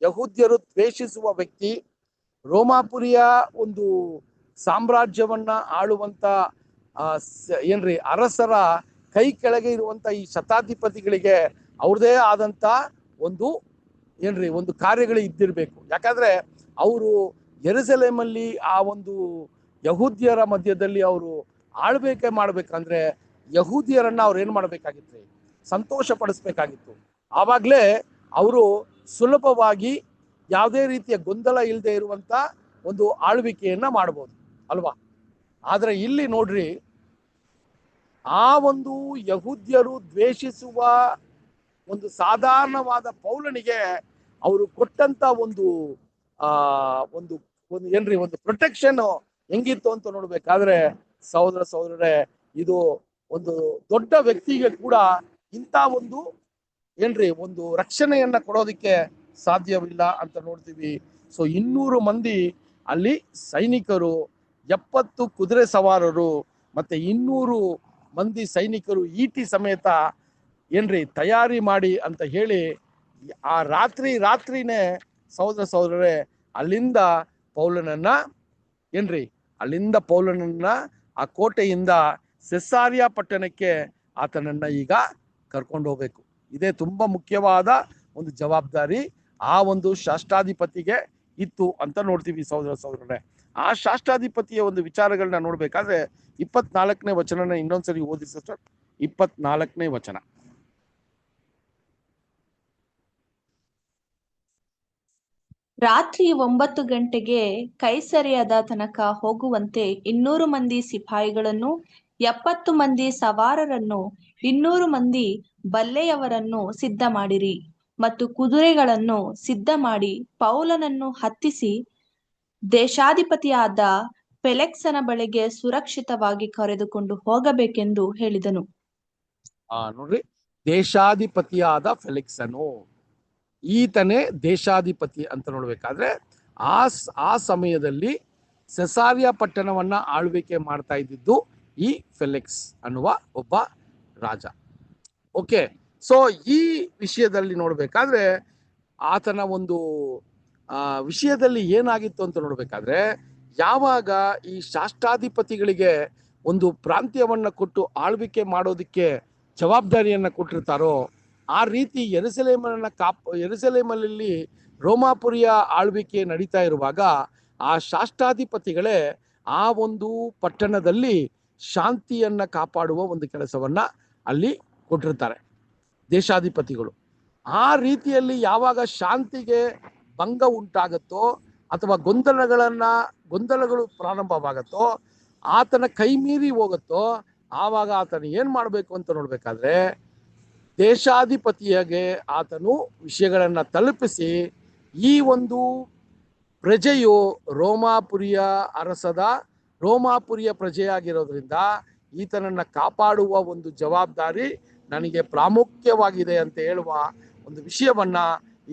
ಯಹೂದ್ಯರು ದ್ವೇಷಿಸುವ ವ್ಯಕ್ತಿ, ರೋಮಾಪುರಿಯ ಒಂದು ಸಾಮ್ರಾಜ್ಯವನ್ನ ಆಳುವಂತ ಏನ್ರಿ ಅರಸರ ಕೈ ಕೆಳಗೆ ಇರುವಂತ ಈ ಶತಾಧಿಪತಿಗಳಿಗೆ ಅವ್ರದೇ ಆದಂತ ಒಂದು ಕಾರ್ಯಗಳು ಇದ್ದಿರ್ಬೇಕು. ಯಾಕಂದ್ರೆ ಅವರು ಯೆರೂಸಲೇಮಲ್ಲಿ ಆ ಒಂದು ಯಹೂದ್ಯರ ಮಧ್ಯದಲ್ಲಿ ಅವರು ಆಳ್ವಿಕೆ ಮಾಡ್ಬೇಕಂದ್ರೆ ಯಹೂದಿಯರನ್ನ ಅವ್ರು ಏನ್ ಮಾಡ್ಬೇಕಾಗಿತ್ತು? ಸಂತೋಷ ಪಡಿಸ್ಬೇಕಾಗಿತ್ತು. ಆವಾಗ್ಲೇ ಅವರು ಸುಲಭವಾಗಿ ಯಾವುದೇ ರೀತಿಯ ಗೊಂದಲ ಇಲ್ಲದೆ ಇರುವಂತ ಒಂದು ಆಳ್ವಿಕೆಯನ್ನ ಮಾಡ್ಬೋದು ಅಲ್ವಾ? ಆದ್ರೆ ಇಲ್ಲಿ ನೋಡ್ರಿ, ಆ ಒಂದು ಯಹೂದ್ಯರು ದ್ವೇಷಿಸುವ ಒಂದು ಸಾಧಾರಣವಾದ ಪೌಲನಿಗೆ ಅವರು ಕೊಟ್ಟಂತ ಒಂದು ಪ್ರೊಟೆಕ್ಷನ್ ಹೆಂಗಿತ್ತು ಅಂತ ನೋಡ್ಬೇಕಾದ್ರೆ ಸಹೋದರರೇ, ಇದು ಒಂದು ದೊಡ್ಡ ವ್ಯಕ್ತಿಗೆ ಕೂಡ ಇಂಥ ಒಂದು ರಕ್ಷಣೆಯನ್ನ ಕೊಡೋದಕ್ಕೆ ಸಾಧ್ಯವಿಲ್ಲ ಅಂತ ನೋಡ್ತೀವಿ. ಸೊ 200 ಮಂದಿ ಅಲ್ಲಿ ಸೈನಿಕರು, 70 ಕುದುರೆ ಸವಾರರು, ಮತ್ತೆ 200 ಮಂದಿ ಸೈನಿಕರು ಈಟಿ ಸಮೇತ ತಯಾರಿ ಮಾಡಿ ಅಂತ ಹೇಳಿ ಆ ರಾತ್ರಿನೇ ಸಹೋದರರೇ ಅಲ್ಲಿಂದ ಪೌಲನನ್ನ ಆ ಕೋಟೆಯಿಂದ ಸೆಸಾರಿಯಾ ಪಟ್ಟಣಕ್ಕೆ ಆತನನ್ನ ಈಗ ಕರ್ಕೊಂಡು ಹೋಗ್ಬೇಕು. ಇದೇ ತುಂಬಾ ಮುಖ್ಯವಾದ ಒಂದು ಜವಾಬ್ದಾರಿ ಆ ಒಂದು ಶಾಸ್ತ್ರಾಧಿಪತಿಗೆ ಇತ್ತು ಅಂತ ನೋಡ್ತೀವಿ ಸಹೋದರರೇ. ಆ ಶಾಸ್ತ್ರಾಧಿಪತಿಯ ಒಂದು ವಿಚಾರಗಳನ್ನ ನೋಡ್ಬೇಕಾದ್ರೆ 24ನೇ ವಚನನ ಇನ್ನೊಂದ್ಸರಿ ಓದಿ ಸಿಸ್ಟರ್. 24ನೇ ವಚನ. ರಾತ್ರಿ 9 ಗಂಟೆಗೆ ಕೈಸರಿಯಾದ ತನಕ ಹೋಗುವಂತೆ 200 ಮಂದಿ ಸಿಪಾಯಿಗಳನ್ನು, 70 ಮಂದಿ ಸವಾರರನ್ನು, 200 ಮಂದಿ ಬಲ್ಲೆಯವರನ್ನು ಸಿದ್ಧ ಮಾಡಿರಿ ಮತ್ತು ಕುದುರೆಗಳನ್ನು ಸಿದ್ಧ ಮಾಡಿ ಪೌಲನನ್ನು ಹತ್ತಿಸಿ ದೇಶಾಧಿಪತಿಯಾದ ಫೆಲೆಕ್ಸನ ಬಳಿಗೆ ಸುರಕ್ಷಿತವಾಗಿ ಕರೆದುಕೊಂಡು ಹೋಗಬೇಕೆಂದು ಹೇಳಿದನು. ನೋಡ್ರಿ, ದೇಶಾಧಿಪತಿಯಾದ ಫೆಲಿಕ್ಸನು, ಈತನೇ ದೇಶಾಧಿಪತಿ ಅಂತ ನೋಡ್ಬೇಕಾದ್ರೆ ಆ ಸಮಯದಲ್ಲಿ ಸೆಸಾರಿಯಾ ಪಟ್ಟಣವನ್ನ ಆಳ್ವಿಕೆ ಮಾಡ್ತಾ ಇದ್ದಿದ್ದು ಈ ಫೆಲಿಕ್ಸ್ ಅನ್ನುವ ಒಬ್ಬ ರಾಜ. ಓಕೆ, ಸೊ ಈ ವಿಷಯದಲ್ಲಿ ನೋಡ್ಬೇಕಾದ್ರೆ ಆತನ ಒಂದು ವಿಷಯದಲ್ಲಿ ಏನಾಗಿತ್ತು ಅಂತ ನೋಡ್ಬೇಕಾದ್ರೆ, ಯಾವಾಗ ಈ ಶಾಸ್ತ್ರಾಧಿಪತಿಗಳಿಗೆ ಒಂದು ಪ್ರಾಂತ್ಯವನ್ನ ಕೊಟ್ಟು ಆಳ್ವಿಕೆ ಮಾಡೋದಕ್ಕೆ ಜವಾಬ್ದಾರಿಯನ್ನ ಕೊಟ್ಟಿರ್ತಾರೋ, ಆ ರೀತಿ ಯೆರೂಸಲೇಮಲ್ಲಿ ರೋಮಾಪುರಿಯ ಆಳ್ವಿಕೆ ನಡೀತಾ ಇರುವಾಗ ಆ ಶಾಸ್ತ್ರಾಧಿಪತಿಗಳೇ ಆ ಒಂದು ಪಟ್ಟಣದಲ್ಲಿ ಶಾಂತಿಯನ್ನ ಕಾಪಾಡುವ ಒಂದು ಕೆಲಸವನ್ನ ಅಲ್ಲಿ ಕೊಟ್ಟಿರ್ತಾರೆ ದೇಶಾಧಿಪತಿಗಳು. ಆ ರೀತಿಯಲ್ಲಿ ಯಾವಾಗ ಶಾಂತಿಗೆ ಭಂಗ ಉಂಟಾಗತ್ತೋ ಅಥವಾ ಗೊಂದಲಗಳು ಪ್ರಾರಂಭವಾಗತ್ತೋ, ಆತನ ಕೈ ಮೀರಿ ಹೋಗುತ್ತೋ, ಆವಾಗ ಆತನ ಏನ್ ಮಾಡ್ಬೇಕು ಅಂತ ನೋಡ್ಬೇಕಾದ್ರೆ ದೇಶಾಧಿಪತಿಯಾಗೆ ಆತನು ವಿಷಯಗಳನ್ನ ತಲುಪಿಸಿ ಈ ಒಂದು ಪ್ರಜೆಯು ರೋಮಾಪುರಿಯ ಪ್ರಜೆಯಾಗಿರೋದ್ರಿಂದ ಈತನನ್ನ ಕಾಪಾಡುವ ಒಂದು ಜವಾಬ್ದಾರಿ ನನಗೆ ಪ್ರಾಮುಖ್ಯವಾಗಿದೆ ಅಂತ ಹೇಳುವ ಒಂದು ವಿಷಯವನ್ನ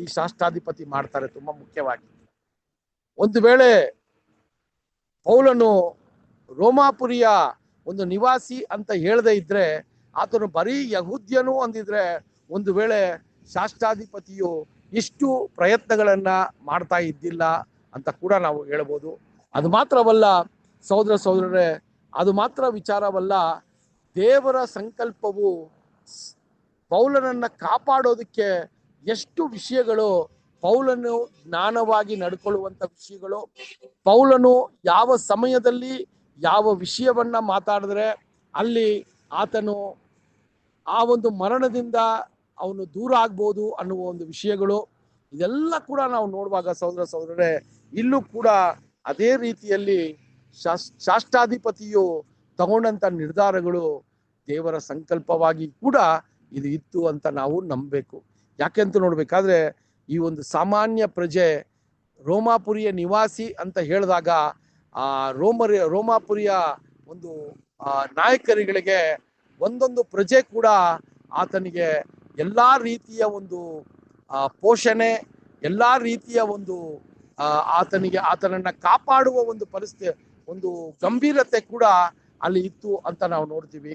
ಈ ಶಾಸ್ತ್ರಾಧಿಪತಿ ಮಾಡ್ತಾರೆ. ತುಂಬಾ ಮುಖ್ಯವಾಗಿ, ಒಂದು ವೇಳೆ ಪೌಲನು ರೋಮಾಪುರಿಯ ಒಂದು ನಿವಾಸಿ ಅಂತ ಹೇಳದೇ ಇದ್ರೆ, ಆತನು ಬರೀ ಯಹೂದ್ಯನು ಅಂದಿದ್ರೆ ಒಂದು ವೇಳೆ ಶಾಸ್ತ್ರಾಧಿಪತಿಯು ಇಷ್ಟು ಪ್ರಯತ್ನಗಳನ್ನ ಮಾಡ್ತಾ ಇದ್ದಿಲ್ಲ ಅಂತ ಕೂಡ ನಾವು ಹೇಳ್ಬೋದು. ಅದು ಮಾತ್ರವಲ್ಲ ಸಹೋದರರೇ, ಅದು ಮಾತ್ರ ವಿಚಾರವಲ್ಲ, ದೇವರ ಸಂಕಲ್ಪವು ಪೌಲನನ್ನ ಕಾಪಾಡೋದಕ್ಕೆ ಎಷ್ಟು ವಿಷಯಗಳು, ಪೌಲನು ಜ್ಞಾನವಾಗಿ ನಡ್ಕೊಳ್ಳುವಂತ ವಿಷಯಗಳು, ಪೌಲನು ಯಾವ ಸಮಯದಲ್ಲಿ ಯಾವ ವಿಷಯವನ್ನ ಮಾತಾಡಿದ್ರೆ ಅಲ್ಲಿ ಆತನು ಆ ಒಂದು ಮರಣದಿಂದ ಅವನು ದೂರ ಆಗ್ಬೋದು ಅನ್ನುವ ಒಂದು ವಿಷಯಗಳು ಇದೆಲ್ಲ ಕೂಡ ನಾವು ನೋಡುವಾಗ ಸಹೋದರರೇ, ಇಲ್ಲೂ ಕೂಡ ಅದೇ ರೀತಿಯಲ್ಲಿ ಶಾಸ್ತ್ರಾಧಿಪತಿಯು ತಗೊಂಡಂತ ನಿರ್ಧಾರಗಳು ದೇವರ ಸಂಕಲ್ಪವಾಗಿ ಕೂಡ ಇದು ಇತ್ತು ಅಂತ ನಾವು ನಂಬಬೇಕು. ಯಾಕೆಂತ ನೋಡ್ಬೇಕಾದ್ರೆ ಈ ಒಂದು ಸಾಮಾನ್ಯ ಪ್ರಜೆ ರೋಮಾಪುರಿಯ ನಿವಾಸಿ ಅಂತ ಹೇಳಿದಾಗ ಆ ರೋಮಾಪುರಿಯ ಒಂದು ನಾಯಕರುಗಳಿಗೆ ಒಂದೊಂದು ಪ್ರಜೆ ಕೂಡ ಆತನಿಗೆ ಎಲ್ಲಾ ರೀತಿಯ ಒಂದು ಪೋಷಣೆ, ಎಲ್ಲಾ ರೀತಿಯ ಒಂದು ಆತನನ್ನ ಕಾಪಾಡುವ ಒಂದು ಪರಿಸ್ಥಿತಿ, ಒಂದು ಗಂಭೀರತೆ ಕೂಡ ಅಲ್ಲಿ ಇತ್ತು ಅಂತ ನಾವು ನೋಡ್ತೀವಿ.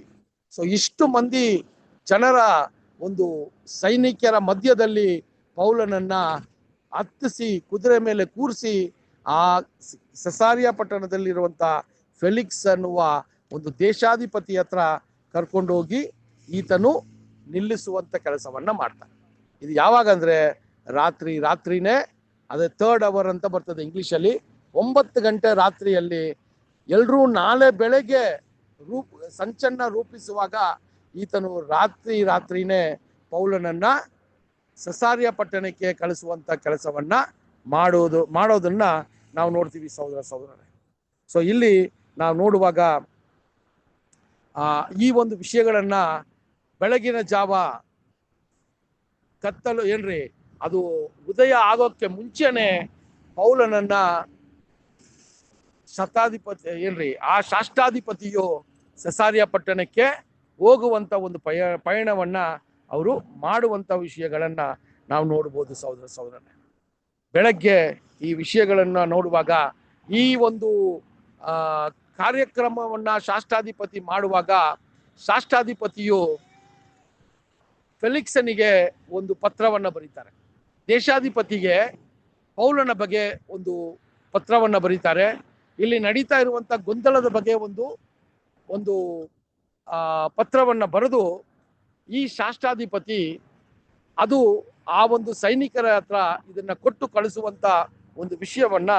ಸೊ ಇಷ್ಟು ಮಂದಿ ಜನರ ಒಂದು ಸೈನಿಕರ ಮಧ್ಯದಲ್ಲಿ ಪೌಲನನ್ನ ಹತ್ತಿಸಿ ಕುದುರೆ ಮೇಲೆ ಕೂರಿಸಿ ಆ ಸೆಸಾರಿಯಾ ಪಟ್ಟಣದಲ್ಲಿರುವಂತ ಫೆಲಿಕ್ಸ್ ಅನ್ನುವ ಒಂದು ದೇಶಾಧಿಪತಿ ಹತ್ರ ಕರ್ಕೊಂಡು ಹೋಗಿ ಈತನು ನಿಲ್ಲಿಸುವಂತ ಕೆಲಸವನ್ನ ಮಾಡ್ತಾನೆ. ಇದು ಯಾವಾಗ ಅಂದ್ರೆ ರಾತ್ರಿನೇ, ಅದೇ 3rd hour ಅಂತ ಬರ್ತದೆ ಇಂಗ್ಲಿಷಲ್ಲಿ, 9 ಗಂಟೆ ರಾತ್ರಿಯಲ್ಲಿ ಎಲ್ರೂ ನಾಳೆ ಬೆಳಗ್ಗೆ ಸಂಚನ್ನ ರೂಪಿಸುವಾಗ ಈತನು ರಾತ್ರಿನೇ ಪೌಲನನ್ನ ಸೆಸಾರಿಯಾ ಪಟ್ಟಣಕ್ಕೆ ಕಳಿಸುವಂತ ಕೆಲಸವನ್ನ ಮಾಡೋದನ್ನ ನಾವು ನೋಡ್ತೀವಿ ಸಹೋದರರೇ. ಸೊ ಇಲ್ಲಿ ನಾವು ನೋಡುವಾಗ ಈ ಒಂದು ವಿಷಯಗಳನ್ನ ಬೆಳಗಿನ ಜಾವ ಕತ್ತಲು ಅದು ಉದಯ ಆಗೋಕ್ಕೆ ಮುಂಚೆನೆ ಪೌಲನನ್ನ ಶಾಸ್ತ್ರಾಧಿಪತಿಯು ಸೆಸಾರಿಯಾ ಪಟ್ಟಣಕ್ಕೆ ಹೋಗುವಂತ ಒಂದು ಪಯಣವನ್ನ ಅವರು ಮಾಡುವಂತ ವಿಷಯಗಳನ್ನ ನಾವು ನೋಡ್ಬೋದು ಸಹೋದರರೇ. ಬೆಳಗ್ಗೆ ಈ ವಿಷಯಗಳನ್ನ ನೋಡುವಾಗ ಈ ಒಂದು ಕಾರ್ಯಕ್ರಮವನ್ನ ಶಾಸ್ತ್ರಾಧಿಪತಿ ಮಾಡುವಾಗ ಶಾಸ್ತ್ರಾಧಿಪತಿಯು ಫೆಲಿಕ್ಸನಿಗೆ ಒಂದು ಪತ್ರವನ್ನ ಬರೀತಾರೆ. ದೇಶಾಧಿಪತಿಗೆ ಪೌಲನ ಬಗ್ಗೆ ಒಂದು ಪತ್ರವನ್ನ ಬರೀತಾರೆ. ಇಲ್ಲಿ ನಡೀತಾ ಇರುವಂತ ಗೊಂದಲದ ಬಗ್ಗೆ ಒಂದು ಪತ್ರವನ್ನ ಬರೆದು ಈ ಶಾಸ್ತ್ರಾಧಿಪತಿ ಅದು ಆ ಒಂದು ಸೈನಿಕರ ಹತ್ರ ಇದನ್ನ ಕೊಟ್ಟು ಕಳಿಸುವಂತ ಒಂದು ವಿಷಯವನ್ನ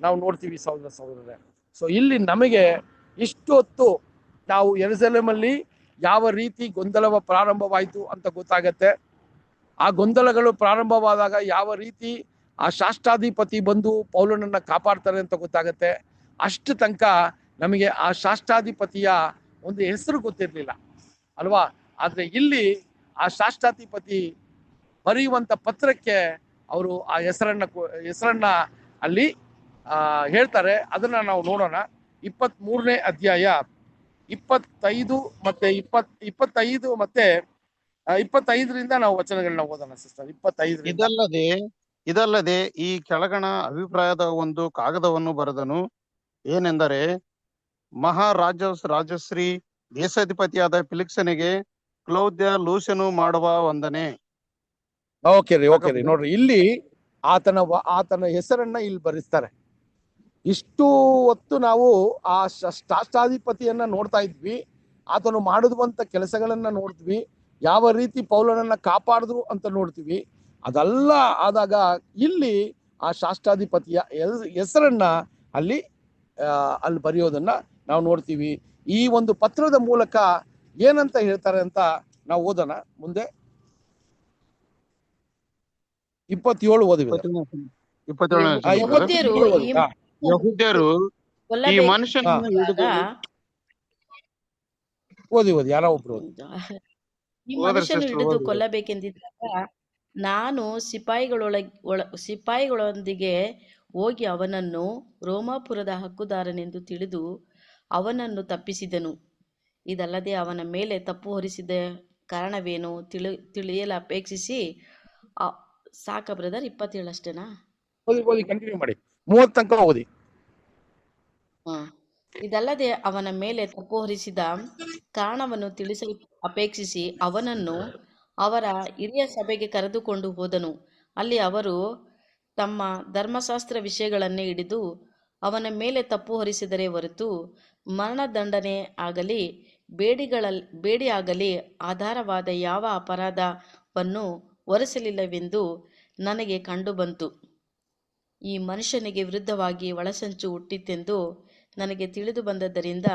ನಾವು ನೋಡ್ತೀವಿ ಸಹೋದರರೇ. ಸೊ ಇಲ್ಲಿ ನಮಗೆ ಇಷ್ಟು ಹೊತ್ತು ನಾವು ಯೆರೂಸಲೇಮಲ್ಲಿ ಯಾವ ರೀತಿ ಗೊಂದಲವ ಪ್ರಾರಂಭವಾಯಿತು ಅಂತ ಗೊತ್ತಾಗತ್ತೆ. ಆ ಗೊಂದಲಗಳು ಪ್ರಾರಂಭವಾದಾಗ ಯಾವ ರೀತಿ ಆ ಶಾಸ್ತ್ರಾಧಿಪತಿ ಬಂದು ಪೌಲನನ್ನ ಕಾಪಾಡ್ತಾರೆ ಅಂತ ಗೊತ್ತಾಗತ್ತೆ. ಅಷ್ಟು ತನಕ ನಮಗೆ ಆ ಶಾಸ್ತ್ರಾಧಿಪತಿಯ ಒಂದು ಹೆಸರು ಗೊತ್ತಿರಲಿಲ್ಲ ಅಲ್ವಾ. ಆದ್ರೆ ಇಲ್ಲಿ ಆ ಶಾಸ್ತ್ರಾಧಿಪತಿ ಬರೆಯುವಂತ ಪತ್ರಕ್ಕೆ ಅವರು ಆ ಹೆಸರನ್ನ ಅಲ್ಲಿ ಹೇಳ್ತಾರೆ. ಅದನ್ನ ನಾವು ನೋಡೋಣ. 23ನೇ ಅಧ್ಯಾಯ 25 ಮತ್ತೆ 25 ಮತ್ತೆ 25ರಿಂದ ನಾವು ವಚನಗಳನ್ನ ಓದೋಣ ಸಿಸ್ಟರ್. 25 ಇದಲ್ಲದೆ ಈ ಕೆಳಗಣ ಅಭಿಪ್ರಾಯದ ಒಂದು ಕಾಗದವನ್ನು ಬರೆದನು. ಏನೆಂದರೆ, ರಾಜಶ್ರೀ ದೇಶಾಧಿಪತಿಯಾದ ಫೆಲಿಕ್ಸನಿಗೆ ಕ್ಲೌದ್ಯ ಲೂಸನು ಮಾಡುವ ವಂದನೆ. ಓಕೆ ರೀ ನೋಡ್ರಿ, ಇಲ್ಲಿ ಆತನ ಹೆಸರನ್ನ ಇಲ್ಲಿ ಬರೆಸ್ತಾರೆ. ಇಷ್ಟು ಹೊತ್ತು ನಾವು ಆ ಶಾಸ್ತ್ರಾಧಿಪತಿಯನ್ನ ನೋಡ್ತಾ ಇದ್ವಿ, ಆತನು ಮಾಡಿರುವಂತ ಕೆಲಸಗಳನ್ನ ನೋಡ್ತೀವಿ, ಯಾವ ರೀತಿ ಪೌಲನನ್ನ ಕಾಪಾಡಿದ್ರು ಅಂತ ನೋಡ್ತೀವಿ. ಅದೆಲ್ಲ ಆದಾಗ ಇಲ್ಲಿ ಆ ಶಾಸ್ತ್ರಾಧಿಪತಿಯ ಹೆಸರನ್ನ ಅಲ್ಲಿ ಬರೆಯೋದನ್ನ ನಾವು ನೋಡ್ತೀವಿ. ಈ ಒಂದು ಪತ್ರದ ಮೂಲಕ ಏನಂತ ಹೇಳ್ತಾರೆ ಅಂತ ನಾವು ಓದೋಣ. ಮುಂದೆ 27 ಓದಿವಿ. 27 ಯೆಹೂದ್ಯರು ಈ ಮನುಷ್ಯನನ್ನು ಹಿಡಿದು ಓದಿ ಯಾರೋ ಒಬ್ರು ಈ ಮನುಷ್ಯನು ಹಿಡಿದು ಕೊಲ್ಲಬೇಕೆಂದಿದ್ದಾಗ ನಾನು ಸಿಪಾಯಿಗಳೊಂದಿಗೆ ಹೋಗಿ ಅವನನ್ನು ರೋಮಾಪುರದ ಹಕ್ಕುದಾರನೆಂದು ತಿಳಿದು ಅವನನ್ನು ತಪ್ಪಿಸಿದನು. ಇದಲ್ಲದೆ ಅವನ ಮೇಲೆ ತಪ್ಪು ಹೊರಿಸಿದ ಕಾರಣವೇನು ತಿಳಿಯಲು ಅಪೇಕ್ಷಿಸಿ ಸಾಕ ಬ್ರದರ್. 27 ಅಷ್ಟೇನಾ? ಓದಿ ಕಂಟಿನ್ಯೂ ಮಾಡಿ, 30 ತನಕ ಓದಿ. ಇದಲ್ಲದೆ ಅವನ ಮೇಲೆ ತಪ್ಪು ಹೊರಿಸಿದ ಕಾರಣವನ್ನು ತಿಳಿಸಲು ಅಪೇಕ್ಷಿಸಿ ಅವನನ್ನು ಅವರ ಹಿರಿಯ ಸಭೆಗೆ ಕರೆದುಕೊಂಡು ಹೋದನು. ಅಲ್ಲಿ ಅವರು ತಮ್ಮ ಧರ್ಮಶಾಸ್ತ್ರ ವಿಷಯಗಳನ್ನೇ ಹಿಡಿದು ಅವನ ಮೇಲೆ ತಪ್ಪು ಹೊರಿಸಿದರೆ ಹೊರತು ಮರಣದಂಡನೆ ಆಗಲಿ ಬೇಡಿಯಾಗಲಿ ಆಧಾರವಾದ ಯಾವ ಅಪರಾಧವನ್ನು ಹೊರಿಸಲಿಲ್ಲವೆಂದು ನನಗೆ ಕಂಡುಬಂತು. ಈ ಮನುಷ್ಯನಿಗೆ ವಿರುದ್ಧವಾಗಿ ಒಳಸಂಚು ಹುಟ್ಟಿತೆಂದು ನನಗೆ ತಿಳಿದು ಬಂದದ್ದರಿಂದ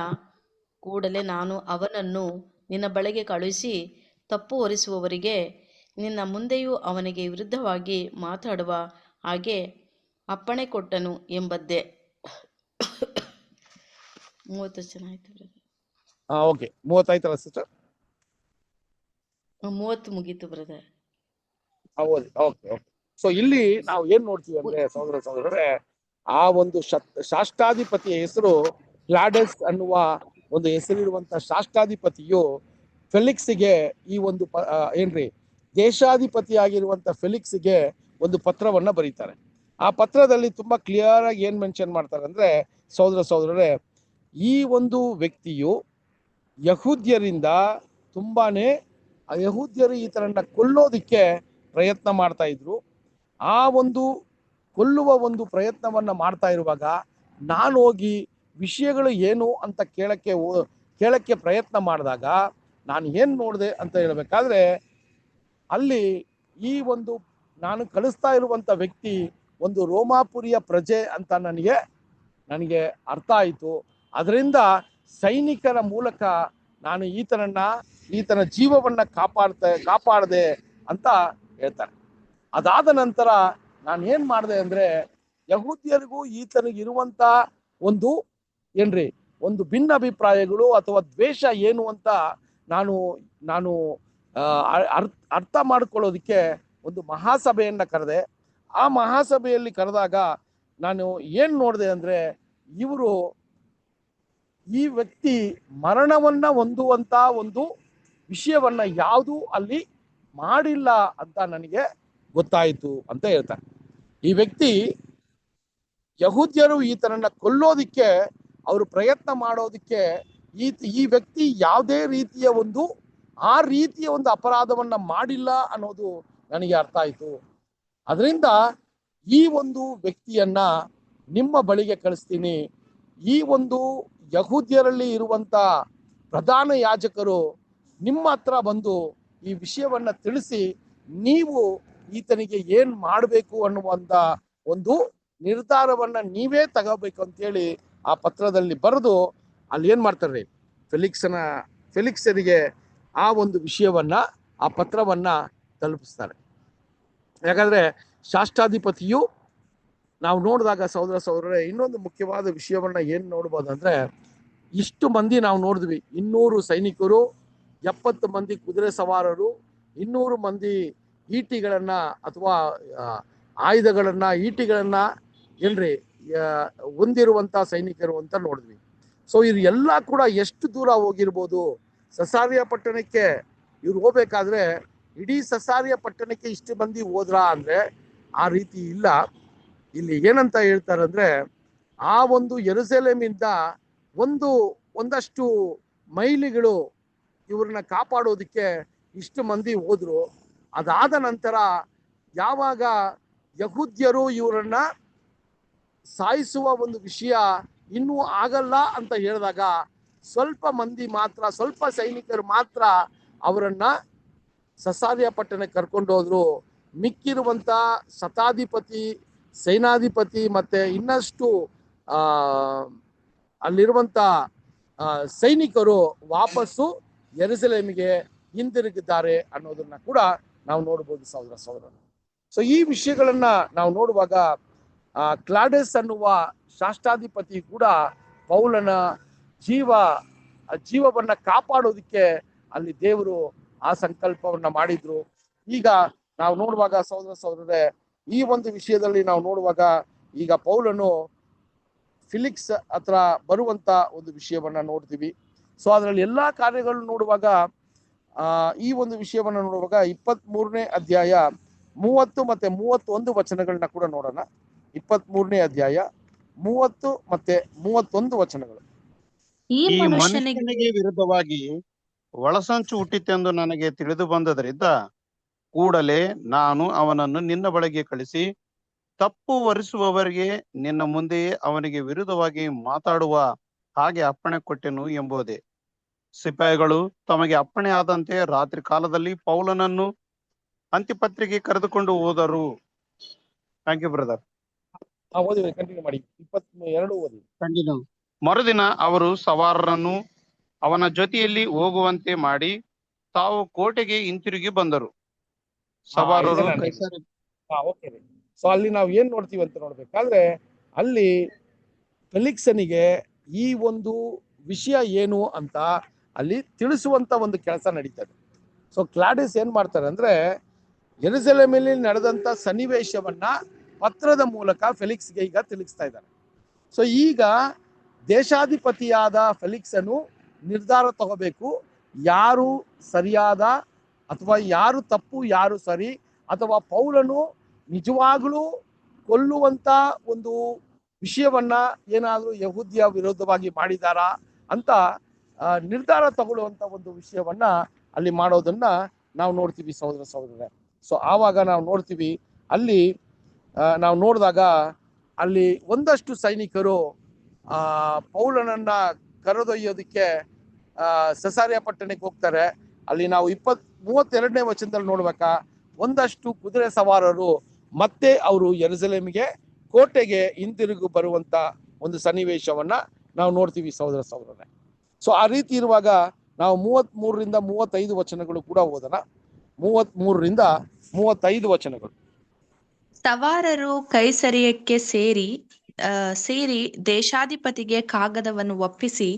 ಕೂಡಲೇ ನಾನು ಅವನನ್ನು ನಿನ್ನ ಬಳಿಗೆ ಕಳುಹಿಸಿ ತಪ್ಪು ಹೊರಿಸುವವರಿಗೆ ನಿನ್ನ ಮುಂದೆಯೂ ಅವನಿಗೆ ವಿರುದ್ಧವಾಗಿ ಮಾತಾಡುವ ಹಾಗೆ ಅಪ್ಪಣೆ ಕೊಟ್ಟನು ಎಂಬದ್ದೇ. 30 ಜನ ಆಯ್ತು. ಓಕೆ, 30 ಆಯ್ತಲ್ಲ ಸಿಸ್ಟರ್? 30 ಮುಗೀತು ಬ್ರದರ್. Okay okay. ಸೊ ಇಲ್ಲಿ ನಾವು ಏನ್ ನೋಡ್ತೀವಿ ಅಂದ್ರೆ ಸಹೋದರರೇ, ಆ ಒಂದು ಶಾಷ್ಟಾಧಿಪತಿಯ ಹೆಸರು ಕ್ಲಾಡಸ್ ಅನ್ನುವ ಒಂದು ಹೆಸರಿರುವಂತ ಶಾಷ್ಟಾಧಿಪತಿಯು ಫೆಲಿಕ್ಸ್ಗೆ ಈ ಒಂದು ಏನ್ರಿ ದೇಶಾಧಿಪತಿಯಾಗಿರುವಂತ ಫೆಲಿಕ್ಸ್ಗೆ ಒಂದು ಪತ್ರವನ್ನ ಬರೀತಾರೆ. ಆ ಪತ್ರದಲ್ಲಿ ತುಂಬಾ ಕ್ಲಿಯರ್ ಆಗಿ ಏನ್ ಮೆನ್ಷನ್ ಮಾಡ್ತಾರೆ ಅಂದ್ರೆ, ಸಹೋದರರೇ, ಈ ಒಂದು ವ್ಯಕ್ತಿಯು ಯಹೂದ್ಯರಿಂದ ತುಂಬಾನೇ ಯಹೂದ್ಯರು ಈತನನ್ನ ಕೊಲ್ಲೋದಿಕ್ಕೆ ಪ್ರಯತ್ನ ಮಾಡ್ತಾ ಇದ್ರು. ಆ ಒಂದು ಕೊಲ್ಲುವ ಒಂದು ಪ್ರಯತ್ನವನ್ನ ಮಾಡ್ತಾ ಇರುವಾಗ ನಾನು ಹೋಗಿ ವಿಷಯಗಳು ಏನು ಅಂತ ಕೇಳಕ್ಕೆ ಪ್ರಯತ್ನ ಮಾಡಿದಾಗ ನಾನು ಏನ್ ನೋಡಿದೆ ಅಂತ ಹೇಳ್ಬೇಕಾದ್ರೆ, ಅಲ್ಲಿ ಈ ಒಂದು ನಾನು ಕಳಿಸ್ತಾ ಇರುವಂತ ವ್ಯಕ್ತಿ ಒಂದು ರೋಮಾಪುರಿಯ ಪ್ರಜೆ ಅಂತ ನನಗೆ ಅರ್ಥ ಆಯಿತು. ಅದರಿಂದ ಸೈನಿಕರ ಮೂಲಕ ನಾನು ಈತನ ಜೀವವನ್ನ ಕಾಪಾಡದೆ ಅಂತ ಹೇಳ್ತಾರೆ. ಅದಾದ ನಂತರ ನಾನು ಏನ್ ಮಾಡಿದೆ ಅಂದ್ರೆ, ಯಹೂದ್ಯರಿಗೂ ಈತನಿಗಿರುವಂತ ಒಂದು ಭಿನ್ನಾಭಿಪ್ರಾಯಗಳು ಅಥವಾ ದ್ವೇಷ ಏನು ಅಂತ ನಾನು ಅರ್ಥ ಮಾಡ್ಕೊಳ್ಳೋದಿಕ್ಕೆ ಒಂದು ಮಹಾಸಭೆಯನ್ನ ಕರೆದೆ. ಆ ಮಹಾಸಭೆಯಲ್ಲಿ ಕರೆದಾಗ ನಾನು ಏನ್ ನೋಡಿದೆ ಅಂದ್ರೆ, ಈ ವ್ಯಕ್ತಿ ಮರಣವನ್ನ ಹೊಂದುವಂತ ಒಂದು ವಿಷಯವನ್ನ ಯಾವುದೂ ಅಲ್ಲಿ ಮಾಡಿಲ್ಲ ಅಂತ ನನಗೆ ಗೊತ್ತಾಯಿತು ಅಂತ ಹೇಳ್ತಾರೆ. ಈ ವ್ಯಕ್ತಿ ಯಹೂದ್ಯರು ಈತನನ್ನ ಕೊಲ್ಲೋದಿಕ್ಕೆ ಅವರು ಪ್ರಯತ್ನ ಮಾಡೋದಿಕ್ಕೆ ಈ ವ್ಯಕ್ತಿ ಯಾವುದೇ ರೀತಿಯ ಒಂದು ಅಪರಾಧವನ್ನ ಮಾಡಿಲ್ಲ ಅನ್ನೋದು ನನಗೆ ಅರ್ಥ ಆಯಿತು. ಅದರಿಂದ ಈ ಒಂದು ವ್ಯಕ್ತಿಯನ್ನ ನಿಮ್ಮ ಬಳಿಗೆ ಕಳಿಸ್ತೀನಿ. ಈ ಒಂದು ಯಹೂದ್ಯರಲ್ಲಿ ಇರುವಂತ ಪ್ರಧಾನ ಯಾಜಕರು ನಿಮ್ಮ ಹತ್ರ ಬಂದು ಈ ವಿಷಯವನ್ನ ತಿಳಿಸಿ ನೀವು ಈತನಿಗೆ ಏನ್ ಮಾಡಬೇಕು ಅನ್ನುವಂತ ಒಂದು ನಿರ್ಧಾರವನ್ನ ನೀವೇ ತಗೋಬೇಕು ಅಂತೇಳಿ ಆ ಪತ್ರದಲ್ಲಿ ಬರೆದು ಅಲ್ಲಿ ಏನ್ ಮಾಡ್ತಾರೆ, ಫೆಲಿಕ್ಸರಿಗೆ ಆ ಒಂದು ವಿಷಯವನ್ನ ಆ ಪತ್ರವನ್ನ ತಲುಪಿಸ್ತಾರೆ. ಯಾಕಂದ್ರೆ ಶಾಷ್ಟಾಧಿಪತಿಯು ನಾವು ನೋಡಿದಾಗ ಸಹೋದರರೇ, ಇನ್ನೊಂದು ಮುಖ್ಯವಾದ ವಿಷಯವನ್ನ ಏನ್ ನೋಡ್ಬೋದು ಅಂದ್ರೆ, ಇಷ್ಟು ಮಂದಿ ನಾವು ನೋಡಿದ್ವಿ, 200 ಸೈನಿಕರು, 70 ಮಂದಿ ಕುದುರೆ ಸವಾರರು, 200 ಮಂದಿ ಈಟಿಗಳನ್ನ ಅಥವಾ ಆಯುಧಗಳನ್ನ ಈಟಿಗಳನ್ನ ಹೊಂದಿರುವಂತ ಸೈನಿಕರು ಅಂತ ನೋಡಿದ್ವಿ. ಸೊ ಇದು ಎಲ್ಲ ಕೂಡ ಎಷ್ಟು ದೂರ ಹೋಗಿರ್ಬೋದು? ಸಸಾರಿಯ ಪಟ್ಟಣಕ್ಕೆ ಇವ್ರು ಹೋಗ್ಬೇಕಾದ್ರೆ ಇಡೀ ಸಸಾರಿಯ ಪಟ್ಟಣಕ್ಕೆ ಇಷ್ಟು ಮಂದಿ ಹೋದ್ರ ಅಂದ್ರೆ ಆ ರೀತಿ ಇಲ್ಲ. ಇಲ್ಲಿ ಏನಂತ ಹೇಳ್ತಾರಂದ್ರೆ, ಆ ಒಂದು ಯೆರೂಸಲೇಮಿಂದ ಒಂದಷ್ಟು ಮೈಲಿಗಳು ಇವ್ರನ್ನ ಕಾಪಾಡೋದಿಕ್ಕೆ ಇಷ್ಟು ಮಂದಿ ಹೋದ್ರು. ಅದಾದ ನಂತರ ಯಾವಾಗ ಯಹೂದ್ಯರು ಇವರನ್ನ ಸಾಯಿಸುವ ಒಂದು ವಿಷಯ ಇನ್ನೂ ಆಗಲ್ಲ ಅಂತ ಹೇಳಿದಾಗ ಸ್ವಲ್ಪ ಸೈನಿಕರು ಮಾತ್ರ ಅವರನ್ನ ಸಸಾರಿಯ ಪಟ್ಟಣಕ್ಕೆ ಕರ್ಕೊಂಡು ಹೋದ್ರು. ಮಿಕ್ಕಿರುವಂತ ಶತಾಧಿಪತಿ, ಸೇನಾಧಿಪತಿ ಮತ್ತೆ ಇನ್ನಷ್ಟು ಅಲ್ಲಿರುವಂತ ಸೈನಿಕರು ವಾಪಸ್ಸು ಯೆರೂಸಲೇಮಿಗೆ ಹಿಂದಿರುಗಿದ್ದಾರೆ ಅನ್ನೋದನ್ನ ಕೂಡ ನಾವು ನೋಡ್ಬೋದು ಸಹೋದರ. ಸೊ ಈ ವಿಷಯಗಳನ್ನ ನಾವು ನೋಡುವಾಗ ಕ್ಲಾಡಸ್ ಅನ್ನುವ ಶಾಷ್ಟಾಧಿಪತಿ ಕೂಡ ಪೌಲನ ಜೀವವನ್ನ ಕಾಪಾಡೋದಿಕ್ಕೆ ಅಲ್ಲಿ ದೇವರು ಆ ಸಂಕಲ್ಪವನ್ನ ಮಾಡಿದ್ರು. ಈಗ ನಾವು ನೋಡುವಾಗ ಸಹೋದರರೇ, ಈ ಒಂದು ವಿಷಯದಲ್ಲಿ ನಾವು ನೋಡುವಾಗ ಈಗ ಪೌಲನು ಫಿಲಿಕ್ಸ್ ಹತ್ರ ಬರುವಂತ ಒಂದು ವಿಷಯವನ್ನ ನೋಡ್ತೀವಿ. ಸೊ ಅದರಲ್ಲಿ ಎಲ್ಲಾ ಕಾರ್ಯಗಳನ್ನು ನೋಡುವಾಗ ಈ ಒಂದು ವಿಷಯವನ್ನ ನೋಡುವಾಗ 23ನೇ ಅಧ್ಯಾಯ 30 ಮತ್ತೆ 31 ವಚನಗಳನ್ನ ಕೂಡ ನೋಡೋಣ. 23ನೇ ಅಧ್ಯಾಯ 30 ಮತ್ತೆ 31 ವಚನಗಳು. ಈ ಈ ಮನುಷ್ಯನಿಗೆ ಮನುಷ್ಯನಿಗೆ ವಿರುದ್ಧವಾಗಿ ಒಳಸಂಚು ಹುಟ್ಟಿತೆಂದು ನನಗೆ ತಿಳಿದು ಬಂದದರಿಂದ ಕೂಡಲೇ ನಾನು ಅವನನ್ನು ನಿನ್ನ ಬಳಿಗೆ ಕಳಿಸಿ ತಪ್ಪು ಹೊರಿಸುವವರಿಗೆ ನಿನ್ನ ಮುಂದೆಯೇ ಅವನಿಗೆ ವಿರುದ್ಧವಾಗಿ ಮಾತಾಡುವ ಹಾಗೆ ಅಪ್ಪಣೆ ಕೊಟ್ಟೆನು ಎಂಬುದೇ. ಸಿಪಾಯಿಗಳು ತಮಗೆ ಅಪ್ಪಣೆ ಆದಂತೆ ರಾತ್ರಿ ಕಾಲದಲ್ಲಿ ಪೌಲನನ್ನು ಅಂತಿಪತ್ರಿಗೆ ಕರೆದುಕೊಂಡು ಹೋದರು. Thank you brother. ಕಂಟಿನ್ಯೂ ಮಾಡಿ. 22 ಓದಿ. ಮರುದಿನ ಅವರು ಸವಾರರನ್ನು ಅವನ ಜೊತೆಯಲ್ಲಿ ಹೋಗುವಂತೆ ಮಾಡಿ ತಾವು ಕೋಟೆಗೆ ಹಿಂತಿರುಗಿ ಬಂದರು. ಸವಾರರು ಕೈಸರಿ ಓಕೆ. ಸೊ ಅಲ್ಲಿ ನಾವು ಏನ್ ನೋಡ್ತೀವಿ ಅಂತ ನೋಡ್ಬೇಕಾದ್ರೆ ಅಲ್ಲಿ ಫೆಲಿಕ್ಸನಿಗೆ ಈ ಒಂದು ವಿಷಯ ಏನು ಅಂತ ಅಲ್ಲಿ ತಿಳಿಸುವಂತ ಒಂದು ಕೆಲಸ ನಡೀತದೆ. ಸೊ ಕ್ಲಾಡಿಸ್ ಏನ್ ಮಾಡ್ತಾರೆ ಅಂದ್ರೆ ಯೆರೂಸಲೇಮಿನಲ್ಲಿ ನಡೆದಂತ ಸನ್ನಿವೇಶವನ್ನ ಪತ್ರದ ಮೂಲಕ ಫೆಲಿಕ್ಸ್ಗೆ ಈಗ ತಿಳಿಸ್ತಾ ಇದ್ದಾರೆ. ಸೊ ಈಗ ದೇಶಾಧಿಪತಿಯಾದ ಫೆಲಿಕ್ಸನು ನಿರ್ಧಾರ ತಗೋಬೇಕು, ಯಾರು ಸರಿಯಾದ ಅಥವಾ ಯಾರು ತಪ್ಪು ಯಾರು ಸರಿ, ಅಥವಾ ಪೌಲನು ನಿಜವಾಗ್ಲೂ ಕೊಲ್ಲುವಂತ ಒಂದು ವಿಷಯವನ್ನ ಏನಾದ್ರೂ ಯಹೂದ್ಯ ವಿರೋಧವಾಗಿ ಮಾಡಿದಾರಾ ಅಂತ ನಿರ್ಧಾರ ತಗೊಳ್ಳುವಂತ ಒಂದು ವಿಷಯವನ್ನ ಅಲ್ಲಿ ಮಾಡೋದನ್ನ ನಾವು ನೋಡ್ತೀವಿ ಸಹೋದರ ಸಹೋದರರೇ. ಸೊ ಆವಾಗ ನಾವು ನೋಡ್ತೀವಿ ಅಲ್ಲಿ ನಾವು ನೋಡಿದಾಗ ಅಲ್ಲಿ ಒಂದಷ್ಟು ಸೈನಿಕರು ಪೌಲನನ್ನ ಕರೆದೊಯ್ಯೋದಕ್ಕೆ ಸೆಸಾರಿಯಾ ಪಟ್ಟಣಕ್ಕೆ ಹೋಗ್ತಾರೆ. ಅಲ್ಲಿ ನಾವು 32ನೇ ವಚನದಲ್ಲಿ ನೋಡ್ಬೇಕಾ, ಒಂದಷ್ಟು ಕುದುರೆ ಸವಾರರು ಮತ್ತೆ ಅವರು ಯೆರೂಸಲೇಮಿಗೆ ಕೋಟೆಗೆ ಹಿಂತಿರುಗಿ ಬರುವಂತ ಒಂದು ಸನ್ನಿವೇಶವನ್ನ ನಾವು ನೋಡ್ತೀವಿ ಸಹೋದರ ಸಹೋದರರೇ. ಸೊ ಆ ರೀತಿ ಇರುವಾಗ ನಾವು 33ರಿಂದ 35 ವಚನಗಳು ಕೂಡ ಓದೋಣ. 33ರಿಂದ 35 ವಚನಗಳು. ಸವಾರರು ಕೈಸರಿಯಕ್ಕೆ ಸೇರಿ ದೇಶಾಧಿಪತಿಗೆ ಕಾಗದವನ್ನು ಒಪ್ಪಿಸಿ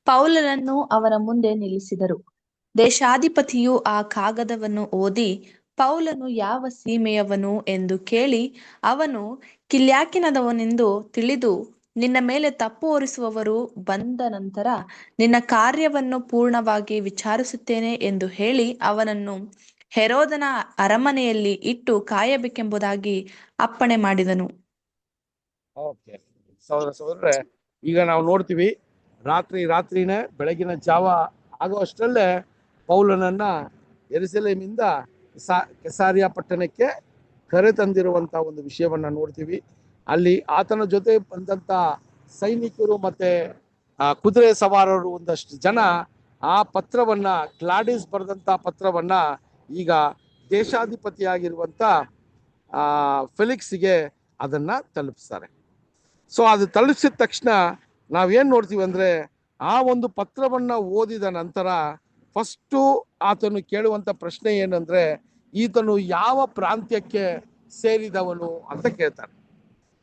ಪೌಲನನ್ನು ಅವರ ಮುಂದೆ ನಿಲ್ಲಿಸಿದರು. ದೇಶಾಧಿಪತಿಯು ಆ ಕಾಗದವನ್ನು ಓದಿ, ಪೌಲನು ಯಾವ ಸೀಮೆಯವನು ಎಂದು ಕೇಳಿ, ಅವನು ಕಿಲ್ಯಾಕಿನದವನೆಂದು ತಿಳಿದು, ನಿನ್ನ ಮೇಲೆ ತಪ್ಪು ಹೊರಿಸುವವರು ಬಂದ ನಂತರ ನಿನ್ನ ಕಾರ್ಯವನ್ನು ಪೂರ್ಣವಾಗಿ ವಿಚಾರಿಸುತ್ತೇನೆ ಎಂದು ಹೇಳಿ ಅವನನ್ನು ಹೆರೋದನ ಅರಮನೆಯಲ್ಲಿ ಇಟ್ಟು ಕಾಯಬೇಕೆಂಬುದಾಗಿ ಅಪ್ಪಣೆ ಮಾಡಿದನು. ಓಕೆ ಸಹೋದರ ಸಹೋದರರೇ, ಈಗ ನಾವು ನೋಡ್ತೀವಿ ರಾತ್ರಿನೇ ಬೆಳಗಿನ ಜಾವ ಆಗುವಷ್ಟರಲ್ಲೇ ಪೌಲನನ್ನ ಯೆರೂಸಲೇಮಿಂದ ಕೆಸಾರಿಯಾ ಪಟ್ಟಣಕ್ಕೆ ಕರೆ ತಂದಿರುವಂತ ಒಂದು ವಿಷಯವನ್ನ ನೋಡ್ತೀವಿ. ಅಲ್ಲಿ ಆತನ ಜೊತೆ ಬಂದಂತ ಸೈನಿಕರು ಮತ್ತೆ ಕುದುರೆ ಸವಾರರು ಒಂದಷ್ಟು ಜನ ಆ ಪತ್ರವನ್ನ, ಕ್ಲಾಡಿಸ್ ಬರೆದಂತ ಪತ್ರವನ್ನ ಈಗ ದೇಶಾಧಿಪತಿಯಾಗಿರುವಂತ ಫೆಲಿಕ್ಸ್ಗೆ ಅದನ್ನ ತಲುಪಿಸ್ತಾರೆ. ಸೊ ಅದು ತಲುಪಿಸಿದ ತಕ್ಷಣ ನಾವೇನ್ ನೋಡ್ತೀವಿ ಅಂದ್ರೆ ಆ ಒಂದು ಪತ್ರವನ್ನ ಓದಿದ ನಂತರ ಫಸ್ಟು ಆತನು ಕೇಳುವಂತ ಪ್ರಶ್ನೆ ಏನಂದ್ರೆ, ಈತನು ಯಾವ ಪ್ರಾಂತ್ಯಕ್ಕೆ ಸೇರಿದವನು ಅಂತ ಕೇಳ್ತಾನೆ.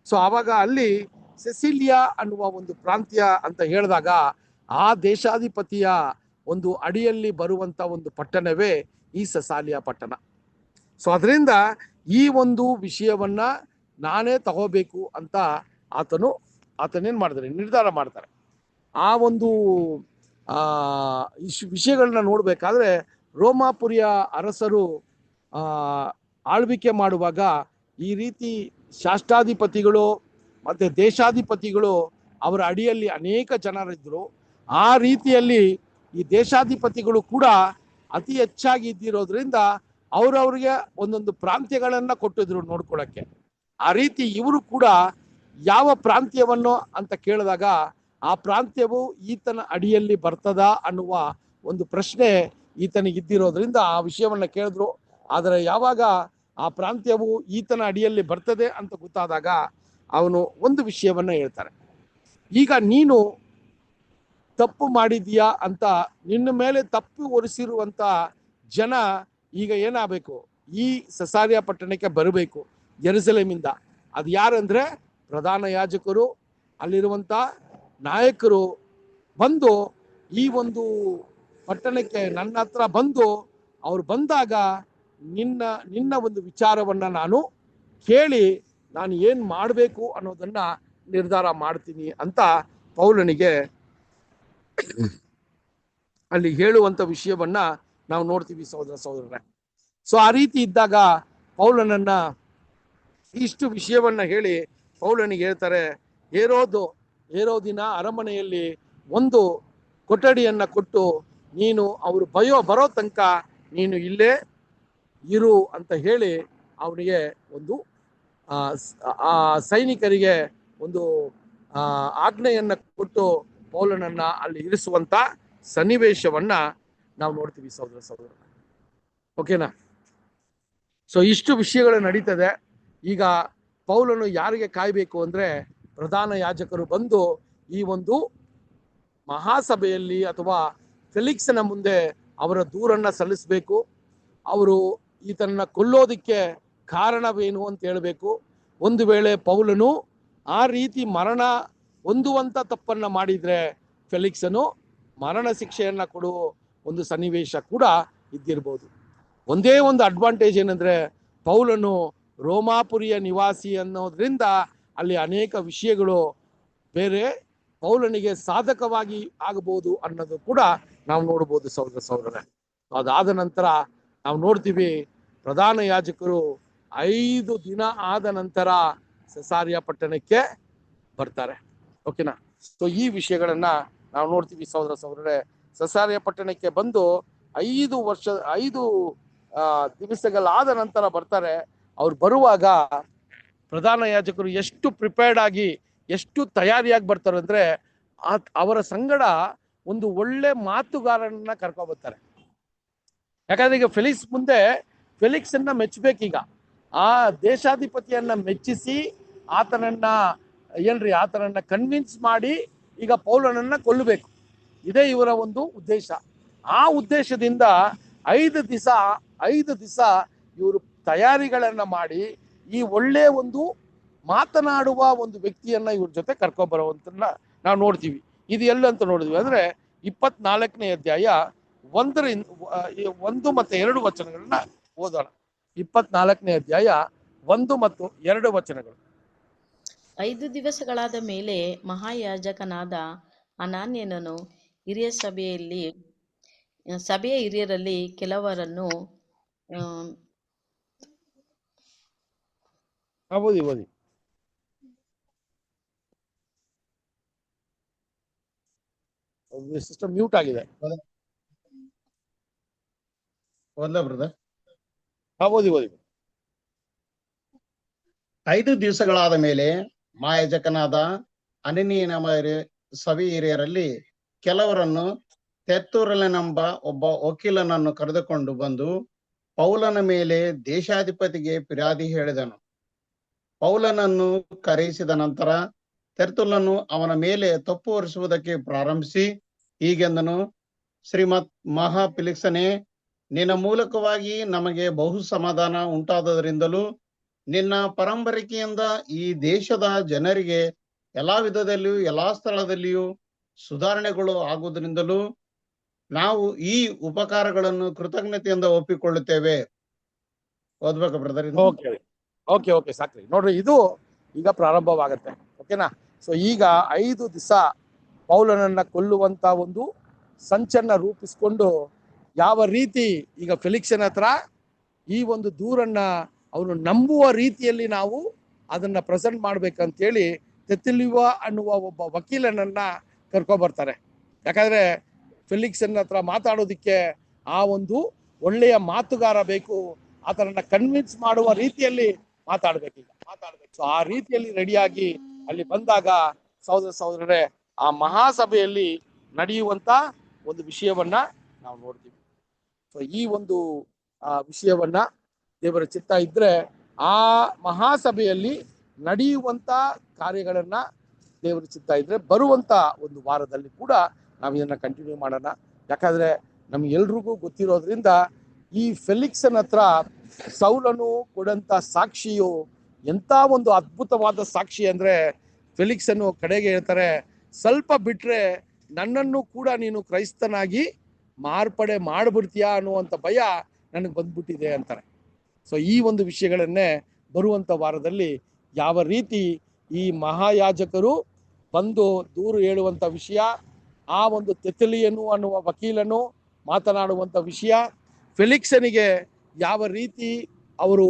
ಸೊ ಆವಾಗ ಅಲ್ಲಿ ಸೆಸಿಲಿಯಾ ಅನ್ನುವ ಒಂದು ಪ್ರಾಂತ್ಯ ಅಂತ ಹೇಳಿದಾಗ ಆ ದೇಶಾಧಿಪತಿಯ ಒಂದು ಅಡಿಯಲ್ಲಿ ಬರುವಂತ ಒಂದು ಪಟ್ಟಣವೇ ಈ ಸೆಸಾಲಿಯಾ ಪಟ್ಟಣ. ಸೊ ಅದರಿಂದ ಈ ಒಂದು ವಿಷಯವನ್ನ ನಾನೇ ತಗೋಬೇಕು ಅಂತ ಆತನೇನ್ ಮಾಡಿದ್ರೆ ನಿರ್ಧಾರ ಮಾಡ್ತಾರೆ. ಆ ಒಂದು ವಿಷಯಗಳನ್ನ ನೋಡ್ಬೇಕಾದ್ರೆ ರೋಮಾಪುರಿಯ ಅರಸರು ಆಳ್ವಿಕೆ ಮಾಡುವಾಗ ಈ ರೀತಿ ಶಾಸ್ತ್ರಾಧಿಪತಿಗಳು ಮತ್ತೆ ದೇಶಾಧಿಪತಿಗಳು ಅವರ ಅಡಿಯಲ್ಲಿ ಅನೇಕ ಜನರಿದ್ರು. ಆ ರೀತಿಯಲ್ಲಿ ಈ ದೇಶಾಧಿಪತಿಗಳು ಕೂಡ ಅತಿ ಹೆಚ್ಚಾಗಿ ಇದ್ದಿರೋದ್ರಿಂದ ಅವ್ರವ್ರಿಗೆ ಒಂದೊಂದು ಪ್ರಾಂತ್ಯಗಳನ್ನ ಕೊಟ್ಟಿದ್ರು ನೋಡ್ಕೊಳಕ್ಕೆ. ಆ ರೀತಿ ಇವರು ಕೂಡ ಯಾವ ಪ್ರಾಂತ್ಯವನ್ನು ಅಂತ ಕೇಳಿದಾಗ ಆ ಪ್ರಾಂತ್ಯವು ಈತನ ಅಡಿಯಲ್ಲಿ ಬರ್ತದ ಅನ್ನುವ ಒಂದು ಪ್ರಶ್ನೆ ಈತನಿಗಿದ್ದಿರೋದ್ರಿಂದ ಆ ವಿಷಯವನ್ನ ಕೇಳಿದ್ರು. ಆದರೆ ಯಾವಾಗ ಆ ಪ್ರಾಂತ್ಯವು ಈತನ ಅಡಿಯಲ್ಲಿ ಬರ್ತದೆ ಅಂತ ಗೊತ್ತಾದಾಗ ಅವನು ಒಂದು ವಿಷಯವನ್ನ ಹೇಳ್ತಾರೆ, ಈಗ ನೀನು ತಪ್ಪು ಮಾಡಿದೀಯಾ ಅಂತ ನಿನ್ನ ಮೇಲೆ ತಪ್ಪು ಹೊರಿಸಿರುವಂತ ಜನ ಈಗ ಏನಾಗಬೇಕು, ಈ ಸೆಸಾರಿಯಾ ಪಟ್ಟಣಕ್ಕೆ ಬರಬೇಕು ಯೆರೂಸಲೇಮಿಂದ. ಅದು ಯಾರಂದ್ರೆ ಪ್ರಧಾನ ಯಾಜಕರು, ಅಲ್ಲಿರುವಂತ ನಾಯಕರು ಬಂದು ಈ ಒಂದು ಪಟ್ಟಣಕ್ಕೆ ನನ್ನ ಹತ್ರ ಬಂದು ಅವ್ರು ಬಂದಾಗ ನಿನ್ನ ಒಂದು ವಿಚಾರವನ್ನ ನಾನು ಕೇಳಿ ನಾನು ಏನ್ ಮಾಡಬೇಕು ಅನ್ನೋದನ್ನ ನಿರ್ಧಾರ ಮಾಡ್ತೀನಿ ಅಂತ ಪೌಲನಿಗೆ ಅಲ್ಲಿ ಹೇಳುವಂತ ವಿಷಯವನ್ನ ನಾವು ನೋಡ್ತೀವಿ ಸಹೋದರ ಸಹೋದರರೇ. ಸೊ ಆ ರೀತಿ ಇದ್ದಾಗ ಪೌಲನನ್ನ ಇಷ್ಟು ವಿಷಯವನ್ನ ಹೇಳಿ ಪೌಲನಿಗೆ ಹೇಳ್ತಾರೆ, ಹೇರೋದಿನ ಅರಮನೆಯಲ್ಲಿ ಒಂದು ಕೊಠಡಿಯನ್ನ ಕೊಟ್ಟು ನೀನು ಅವರು ಬರೋ ತನಕ ನೀನು ಇಲ್ಲೇ ಇರು ಅಂತ ಹೇಳಿ ಅವನಿಗೆ ಒಂದು ಆ ಸೈನಿಕರಿಗೆ ಒಂದು ಆಜ್ಞೆಯನ್ನ ಕೊಟ್ಟು ಪೌಲನನ್ನ ಅಲ್ಲಿ ಇರಿಸುವಂತ ಸನ್ನಿವೇಶವನ್ನ ನಾವು ನೋಡ್ತೀವಿ ಸಹೋದರ ಸಹೋದರ. ಓಕೆನಾ? ಸೊ ಇಷ್ಟು ವಿಷಯಗಳು ನಡೀತದೆ. ಈಗ ಪೌಲನು ಯಾರಿಗೆ ಕಾಯ್ಬೇಕು ಅಂದ್ರೆ ಪ್ರಧಾನ ಯಾಜಕರು ಬಂದು ಈ ಒಂದು ಮಹಾಸಭೆಯಲ್ಲಿ ಅಥವಾ ಫೆಲಿಕ್ಸನ ಮುಂದೆ ಅವರ ದೂರನ್ನ ಸಲ್ಲಿಸಬೇಕು. ಅವರು ಈತನನ್ನ ಕೊಲ್ಲೋದಿಕ್ಕೆ ಕಾರಣವೇನು ಅಂತ ಹೇಳಬೇಕು. ಒಂದು ವೇಳೆ ಪೌಲನು ಆ ರೀತಿ ಮರಣ ಹೊಂದುವಂತ ತಪ್ಪನ್ನ ಮಾಡಿದ್ರೆ ಫೆಲಿಕ್ಸನು ಮರಣ ಶಿಕ್ಷೆಯನ್ನ ಕೊಡುವ ಒಂದು ಸನ್ನಿವೇಶ ಕೂಡ ಇದ್ದಿರ್ಬೋದು. ಒಂದೇ ಒಂದು ಅಡ್ವಾಂಟೇಜ್ ಏನಂದ್ರೆ ಪೌಲನು ರೋಮಾಪುರಿಯ ನಿವಾಸಿ ಅನ್ನೋದ್ರಿಂದ ಅಲ್ಲಿ ಅನೇಕ ವಿಷಯಗಳು ಬೇರೆ ಪೌಲನಿಗೆ ಸಾಧಕವಾಗಿ ಆಗಬಹುದು ಅನ್ನೋದು ಕೂಡ ನಾವು ನೋಡ್ಬೋದು ಸಹೋದರರೇ. ಅದಾದ ನಂತರ ನಾವು ನೋಡ್ತೀವಿ ಪ್ರಧಾನ ಯಾಜಕರು 5 ದಿನ ಆದ ನಂತರ ಸೆಸಾರಿಯ ಪಟ್ಟಣಕ್ಕೆ ಬರ್ತಾರೆ. ಓಕೆನಾ? ಸೊ ಈ ವಿಷಯಗಳನ್ನ ನಾವು ನೋಡ್ತೀವಿ ಸಹೋದರರೇ. ಸೆಸಾರಿಯ ಪಟ್ಟಣಕ್ಕೆ ಬಂದು 5 ದಿವಸಗಳಾದ ನಂತರ ಬರ್ತಾರೆ. ಅವ್ರು ಬರುವಾಗ ಪ್ರಧಾನ ಯಾಜಕರು ಎಷ್ಟು ಪ್ರಿಪೇರ್ಡ್ ಆಗಿ ಎಷ್ಟು ತಯಾರಿಯಾಗಿ ಬರ್ತಾರೆ ಅಂದ್ರೆ ಅವರ ಸಂಗಡ ಒಂದು ಒಳ್ಳೆ ಮಾತುಗಾರನನ್ನ ಕರ್ಕೊಬರ್ತಾರೆ. ಯಾಕಂದ್ರೆ ಈಗ ಫೆಲಿಕ್ಸ್ ಅನ್ನ ಮೆಚ್ಚಬೇಕೀಗ. ಆ ದೇಶಾಧಿಪತಿಯನ್ನ ಮೆಚ್ಚಿಸಿ ಆತನನ್ನ ಕನ್ವಿನ್ಸ್ ಮಾಡಿ ಈಗ ಪೌಲನನ್ನ ಕೊಲ್ಲಬೇಕು. ಇದೇ ಇವರ ಒಂದು ಉದ್ದೇಶ. ಆ ಉದ್ದೇಶದಿಂದ 5 ದಿವಸ ಇವರು ತಯಾರಿಗಳನ್ನ ಮಾಡಿ ಈ ಒಳ್ಳೆ ಒಂದು ಮಾತನಾಡುವ ಒಂದು ವ್ಯಕ್ತಿಯನ್ನ ಇವ್ರ ಜೊತೆ ಕರ್ಕೊಂಡ್ಬರುವಂತನ್ನ ನಾವು ನೋಡ್ತೀವಿ. ಇದು ಎಲ್ಲಂತ ನೋಡಿದ್ವಿ ಅಂದ್ರೆ 24ನೇ ಅಧ್ಯಾಯ 1 ಮತ್ತು 2 ವಚನಗಳನ್ನ ಓದೋಣ. 24ನೇ ಅಧ್ಯಾಯ 1 ಮತ್ತು 2 ವಚನಗಳು. 5 ದಿವಸಗಳಾದ ಮೇಲೆ ಮಹಾಯಾಜಕನಾದ ಅನನೀಯನು ಸಭೆಯ ಹಿರಿಯರಲ್ಲಿ ಕೆಲವರನ್ನು ಓದಿ ಸಿಸ್ಟಮ್ ಮ್ಯೂಟ್ ಆಗಿದೆ. ಬ್ರದರ್, ಓದಿ 5 ದಿವಸಗಳಾದ ಮೇಲೆ ಮಹಾಯಾಜಕನಾದ ಅನನೀಯನ ಸಭೆ ಹಿರಿಯರಲ್ಲಿ ಕೆಲವರನ್ನು ತೆರ್ತೂರಲೆಂಬ ಒಬ್ಬ ವಕೀಲನನ್ನು ಕರೆದುಕೊಂಡು ಬಂದು ಪೌಲನ ಮೇಲೆ ದೇಶಾಧಿಪತಿಗೆ ಫಿರ್ಯಾದಿ ಹೇಳಿದನು. ಪೌಲನನ್ನು ಕರೆಯಿಸಿದ ನಂತರ ತೆರ್ತುಲನು ಅವನ ಮೇಲೆ ತಪ್ಪು ಹೊರಿಸುವುದಕ್ಕೆ ಪ್ರಾರಂಭಿಸಿ ಹೀಗೆಂದನು: ಶ್ರೀಮತ್ ಮಹಾ ಫೆಲಿಕ್ಸನೇ, ನಿನ್ನ ಮೂಲಕವಾಗಿ ನಮಗೆ ಬಹು ಸಮಾಧಾನ ಉಂಟಾದದರಿಂದಲೂ ನಿನ್ನ ಪರಂಪರೆಯಿಂದ ಈ ದೇಶದ ಜನರಿಗೆ ಎಲ್ಲಾ ವಿಧದಲ್ಲಿಯೂ ಎಲ್ಲಾ ಸ್ಥಳದಲ್ಲಿಯೂ ಸುಧಾರಣೆಗಳು ಆಗುವುದರಿಂದಲೂ ನಾವು ಈ ಉಪಕಾರಗಳನ್ನು ಕೃತಜ್ಞತೆಯಿಂದ ಒಪ್ಪಿಕೊಳ್ಳುತ್ತೇವೆ. ಓದ್ಬೇಕ ಬ್ರದರ್? ಓಕೆ ಸಾಕ್ರಿ. ನೋಡ್ರಿ, ಇದು ಈಗ ಪ್ರಾರಂಭವಾಗತ್ತೆ. ಓಕೆನಾ? ಸೊ ಈಗ 5 ದಿವಸ ಪೌಲನನ್ನ ಕೊಲ್ಲುವಂತ ಒಂದು ಸಂಚನ್ನ ರೂಪಿಸ್ಕೊಂಡು ಯಾವ ರೀತಿ ಈಗ ಫೆಲಿಕ್ಸನ ಹತ್ರ ಈ ಒಂದು ದೂರನ್ನ ಅವನು ನಂಬುವ ರೀತಿಯಲ್ಲಿ ನಾವು ಅದನ್ನ ಪ್ರೆಸೆಂಟ್ ಮಾಡ್ಬೇಕಂತೇಳಿ ತೆತ್ತಲಿಯುವ ಅನ್ನುವ ಒಬ್ಬ ವಕೀಲನನ್ನ ಕರ್ಕೊಬರ್ತಾರೆ. ಯಾಕಂದ್ರೆ ಫೆಲಿಕ್ಸನ ಹತ್ರ ಮಾತಾಡೋದಿಕ್ಕೆ ಆ ಒಂದು ಒಳ್ಳೆಯ ಮಾತುಗಾರ ಬೇಕು. ಆತನನ್ನ ಕನ್ವಿನ್ಸ್ ಮಾಡುವ ರೀತಿಯಲ್ಲಿ ಮಾತಾಡ್ಬೇಕು. ಸೊ ಆ ರೀತಿಯಲ್ಲಿ ರೆಡಿಯಾಗಿ ಅಲ್ಲಿ ಬಂದಾಗ ಸಹೋದರರೇ, ಆ ಮಹಾಸಭೆಯಲ್ಲಿ ನಡೆಯುವಂತ ಒಂದು ವಿಷಯವನ್ನ ನಾವು ನೋಡ್ತೀವಿ. ಸೊ ಈ ಒಂದು ವಿಷಯವನ್ನ ದೇವರ ಚಿತ್ತ ಇದ್ರೆ ಆ ಮಹಾಸಭೆಯಲ್ಲಿ ನಡೆಯುವಂತ ಕಾರ್ಯಗಳನ್ನ ದೇವರ ಚಿತ್ತ ಇದ್ರೆ ಬರುವಂತ ಒಂದು ವಾರದಲ್ಲಿ ಕೂಡ ನಾವು ಇದನ್ನ ಕಂಟಿನ್ಯೂ ಮಾಡೋಣ. ಯಾಕಂದ್ರೆ ನಮ್ಗೆಲ್ರಿಗೂ ಗೊತ್ತಿರೋದ್ರಿಂದ ಈ ಫೆಲಿಕ್ಸನ ಹತ್ರ ಸೌಲನು ಕೊಡಂತ ಸಾಕ್ಷಿಯು ಎಂತ ಒಂದು ಅದ್ಭುತವಾದ ಸಾಕ್ಷಿ ಅಂದ್ರೆ, ಫೆಲಿಕ್ಸನು ಕಡೆಗೆ ಹೇಳ್ತಾರೆ, ಸ್ವಲ್ಪ ಬಿಟ್ರೆ ನನ್ನನ್ನು ಕೂಡ ನೀನು ಕ್ರೈಸ್ತನಾಗಿ ಮಾರ್ಪಡೆ ಮಾಡ್ಬಿಡ್ತೀಯಾ ಅನ್ನುವಂಥ ಭಯ ನನಗೆ ಬಂದ್ಬಿಟ್ಟಿದೆ ಅಂತಾರೆ. ಸೊ ಈ ಒಂದು ವಿಷಯಗಳನ್ನೇ ಬರುವಂತ ವಾರದಲ್ಲಿ ಯಾವ ರೀತಿ ಈ ಮಹಾಯಾಜಕರು ಬಂದು ದೂರು ಹೇಳುವಂತ ವಿಷಯ, ಆ ಒಂದು ತೆತ್ತಲಿಯನು ಅನ್ನುವ ವಕೀಲನು ಮಾತನಾಡುವಂತ ವಿಷಯ, ಫೆಲಿಕ್ಸನಿಗೆ ಯಾವ ರೀತಿ ಅವರು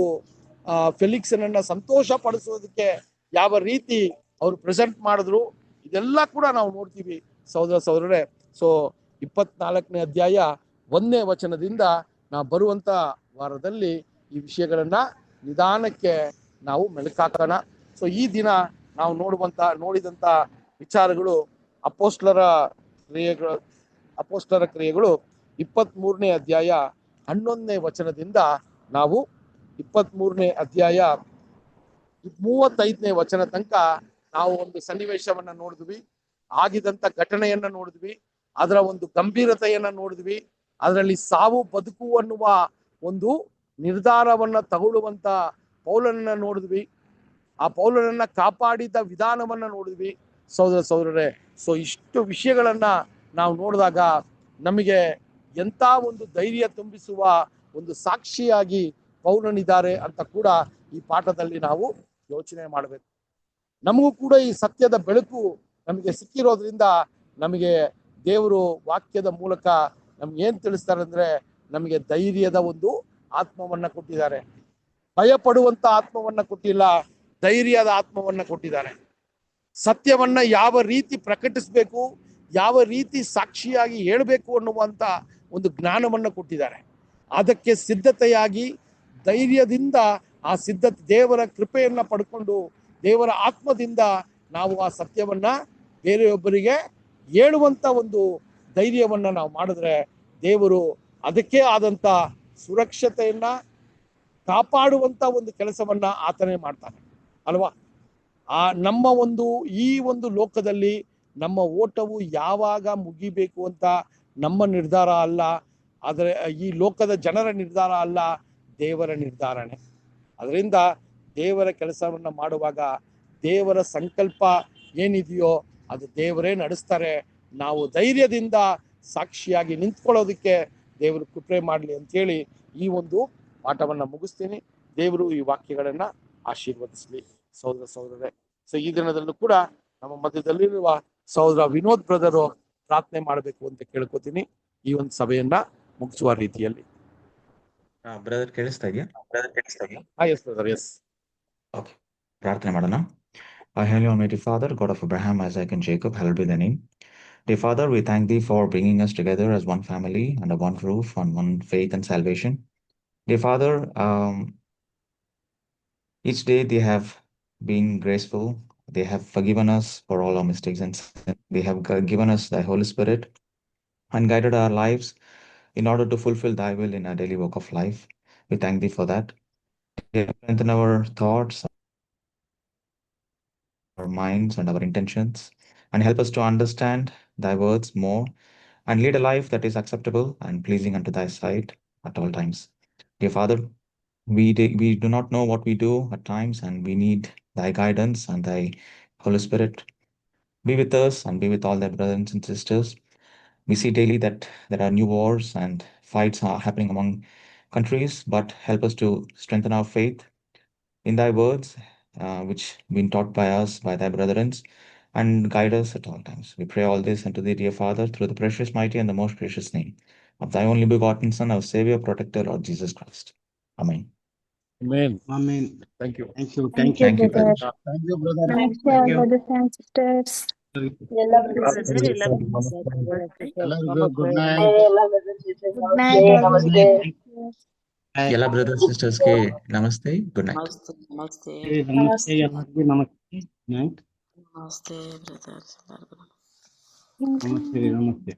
ಫೆಲಿಕ್ಸನನ್ನ ಸಂತೋಷ ಪಡಿಸೋದಕ್ಕೆ ಯಾವ ರೀತಿ ಅವರು ಪ್ರೆಸೆಂಟ್ ಮಾಡಿದ್ರು, ಇದೆಲ್ಲ ಕೂಡ ನಾವು ನೋಡ್ತೀವಿ ಸಹೋದರರೇ. ಸೊ 24ನೇ ಅಧ್ಯಾಯ 1ನೇ ವಚನದಿಂದ ನಾವು ಬರುವಂತ ವಾರದಲ್ಲಿ ಈ ವಿಷಯಗಳನ್ನ ನಿಧಾನಕ್ಕೆ ನಾವು ಮೆಲುಕಾಕೋಣ. ಸೊ ಈ ದಿನ ನಾವು ನೋಡಿದಂತ ವಿಚಾರಗಳು ಅಪೋಸ್ಟಲರ ಕ್ರಿಯೆಗಳು 23ನೇ ಅಧ್ಯಾಯ 11ನೇ ವಚನದಿಂದ ನಾವು 23ನೇ ಅಧ್ಯಾಯ 35ನೇ ವಚನ ತನಕ ನಾವು ಒಂದು ಸನ್ನಿವೇಶವನ್ನ ನೋಡಿದ್ವಿ. ಆಗಿದಂತ ಘಟನೆಯನ್ನ ನೋಡಿದ್ವಿ. ಅದರ ಒಂದು ಗಂಭೀರತೆಯನ್ನ ನೋಡಿದ್ವಿ. ಅದರಲ್ಲಿ ಸಾವು ಬದುಕು ಅನ್ನುವ ಒಂದು ನಿರ್ಧಾರವನ್ನ ತಗೊಳ್ಳುವಂತ ಪೌಲನನ್ನ ನೋಡಿದ್ವಿ. ಆ ಪೌಲನನ್ನ ಕಾಪಾಡಿದ ವಿಧಾನವನ್ನ ನೋಡಿದ್ವಿ ಸಹೋದರರೇ. ಸೊ ಇಷ್ಟು ವಿಷಯಗಳನ್ನ ನಾವು ನೋಡಿದಾಗ ನಮಗೆ ಎಂತ ಒಂದು ಧೈರ್ಯ ತುಂಬಿಸುವ ಒಂದು ಸಾಕ್ಷಿಯಾಗಿ ಪೌಲನಿದ್ದಾರೆ ಅಂತ ಕೂಡ ಈ ಪಾಠದಲ್ಲಿ ನಾವು ಯೋಚನೆ ಮಾಡಬೇಕು. ನಮಗೂ ಕೂಡ ಈ ಸತ್ಯದ ಬೆಳಕು ನಮಗೆ ಸಿಕ್ಕಿರೋದ್ರಿಂದ ನಮಗೆ ದೇವರು ವಾಕ್ಯದ ಮೂಲಕ ನಮ್ಗೆ ಏನ್ ತಿಳಿಸ್ತಾರೆ ಅಂದ್ರೆ, ನಮಗೆ ಧೈರ್ಯದ ಒಂದು ಆತ್ಮವನ್ನ ಕೊಟ್ಟಿದ್ದಾರೆ. ಭಯ ಪಡುವಂತ ಆತ್ಮವನ್ನ ಕೊಟ್ಟಿಲ್ಲ, ಧೈರ್ಯದ ಆತ್ಮವನ್ನ ಕೊಟ್ಟಿದ್ದಾರೆ. ಸತ್ಯವನ್ನ ಯಾವ ರೀತಿ ಪ್ರಕಟಿಸಬೇಕು, ಯಾವ ರೀತಿ ಸಾಕ್ಷಿಯಾಗಿ ಹೇಳಬೇಕು ಅನ್ನುವಂತ ಒಂದು ಜ್ಞಾನವನ್ನ ಕೊಟ್ಟಿದ್ದಾರೆ. ಅದಕ್ಕೆ ಸಿದ್ಧತೆಯಾಗಿ ಧೈರ್ಯದಿಂದ ಆ ಸಿದ್ಧತೆ, ದೇವರ ಕೃಪೆಯನ್ನ ಪಡ್ಕೊಂಡು ದೇವರ ಆತ್ಮದಿಂದ ನಾವು ಆ ಸತ್ಯವನ್ನ ಬೇರೆಯೊಬ್ಬರಿಗೆ ಹೇಳುವಂತ ಒಂದು ಧೈರ್ಯವನ್ನ ನಾವು ಮಾಡಿದ್ರೆ ದೇವರು ಅದಕ್ಕೆ ಆದಂತ ಸುರಕ್ಷತೆಯನ್ನ ಕಾಪಾಡುವಂತ ಒಂದು ಕೆಲಸವನ್ನ ಆತನೇ ಮಾಡ್ತಾನೆ ಅಲ್ವಾ. ನಮ್ಮ ಒಂದು ಈ ಒಂದು ಲೋಕದಲ್ಲಿ ನಮ್ಮ ಓಟವು ಯಾವಾಗ ಮುಗಿಬೇಕು ಅಂತ ನಮ್ಮ ನಿರ್ಧಾರ ಅಲ್ಲ, ಆದರೆ ಈ ಲೋಕದ ಜನರ ನಿರ್ಧಾರ ಅಲ್ಲ, ದೇವರ ನಿರ್ಧಾರನೇ. ಅದರಿಂದ ದೇವರ ಕೆಲಸವನ್ನ ಮಾಡುವಾಗ ದೇವರ ಸಂಕಲ್ಪ ಏನಿದೆಯೋ ಅದು ದೇವರೇ ನಡೆಸ್ತಾರೆ. ನಾವು ಧೈರ್ಯದಿಂದ ಸಾಕ್ಷಿಯಾಗಿ ನಿಂತ್ಕೊಳ್ಳೋದಕ್ಕೆ ದೇವರು ಕೃಪೆ ಮಾಡಲಿ ಅಂತೇಳಿ ಈ ಒಂದು ಪಾಠವನ್ನ ಮುಗಿಸ್ತೀನಿ. ದೇವರು ಈ ವಾಕ್ಯಗಳನ್ನ ಆಶೀರ್ವದಿಸಲಿ ಸಹೋದರರೇ. ಸೊ ಈ ದಿನದಲ್ಲೂ ಕೂಡ ನಮ್ಮ ಮಧ್ಯದಲ್ಲಿರುವ ಸಹೋದರ ವಿನೋದ್ ಬ್ರದರು ಪ್ರಾರ್ಥನೆ ಮಾಡಬೇಕು ಅಂತ ಕೇಳ್ಕೊತೀನಿ ಈ ಒಂದು ಸಭೆಯನ್ನ ಮುಗಿಸುವ ರೀತಿಯಲ್ಲಿ. ಬ್ರದರ್ ಕೇಳಿಸ್ತಾ ಇದೆಯಾ? S brother, S. ಓಕೆ, ಪ್ರಾರ್ಥನೆ ಮಾಡೋಣ. Heavenly Almighty Father, God of Abraham, Isaac, and Jacob, hallowed be thy name. Dear Father, we thank thee for bringing us together as one family under one roof, on one faith and salvation. Dear Father, each day they have been graceful. They have forgiven us for all our mistakes and sin. They have given us thy Holy Spirit and guided our lives in order to fulfill thy will in our daily work of life. We thank thee for that. Strengthen our thoughts, our minds, and our intentions, and help us to understand thy words more and lead a life that is acceptable and pleasing unto thy sight at all times. Dear Father, we do not know what we do at times, and we need thy guidance and thy Holy Spirit. Be with us and be with all thy brothers and sisters. We see daily that there are new wars and fights are happening among countries, but help us to strengthen our faith in thy words, which been taught by us, by thy brethren, and guide us at all times. We pray all this unto thee, dear Father, through the precious, mighty, and the most precious name of thy only begotten Son, our Savior, Protector, Lord Jesus Christ. Amen. Amen. Amen. Thank you. Thank you. Thank Thank you, you. brother. Thank you, brother. Namaste, Thank all you. brothers and sisters. ಎಲ್ಲರಿಗೂ good night. Good night, ನಮಸ್ತೆ. ಎಲ್ಲ brothers ಸಿಸ್ಟರ್ಸ್ಗೆ ನಮಸ್ತೆ, good night. ನಮಸ್ತೆ ನಮಸ್ತೆ ನಮಸ್ತೆ ಎಲ್ಲರಿಗೂ ನಮಸ್ತೆ. Night. ನಮಸ್ತೆ ಬ್ರದರ್ಸ್ ಎಲ್ಲರಿಗೂ. ನಮಸ್ತೆ. ನಮಸ್ತೆ.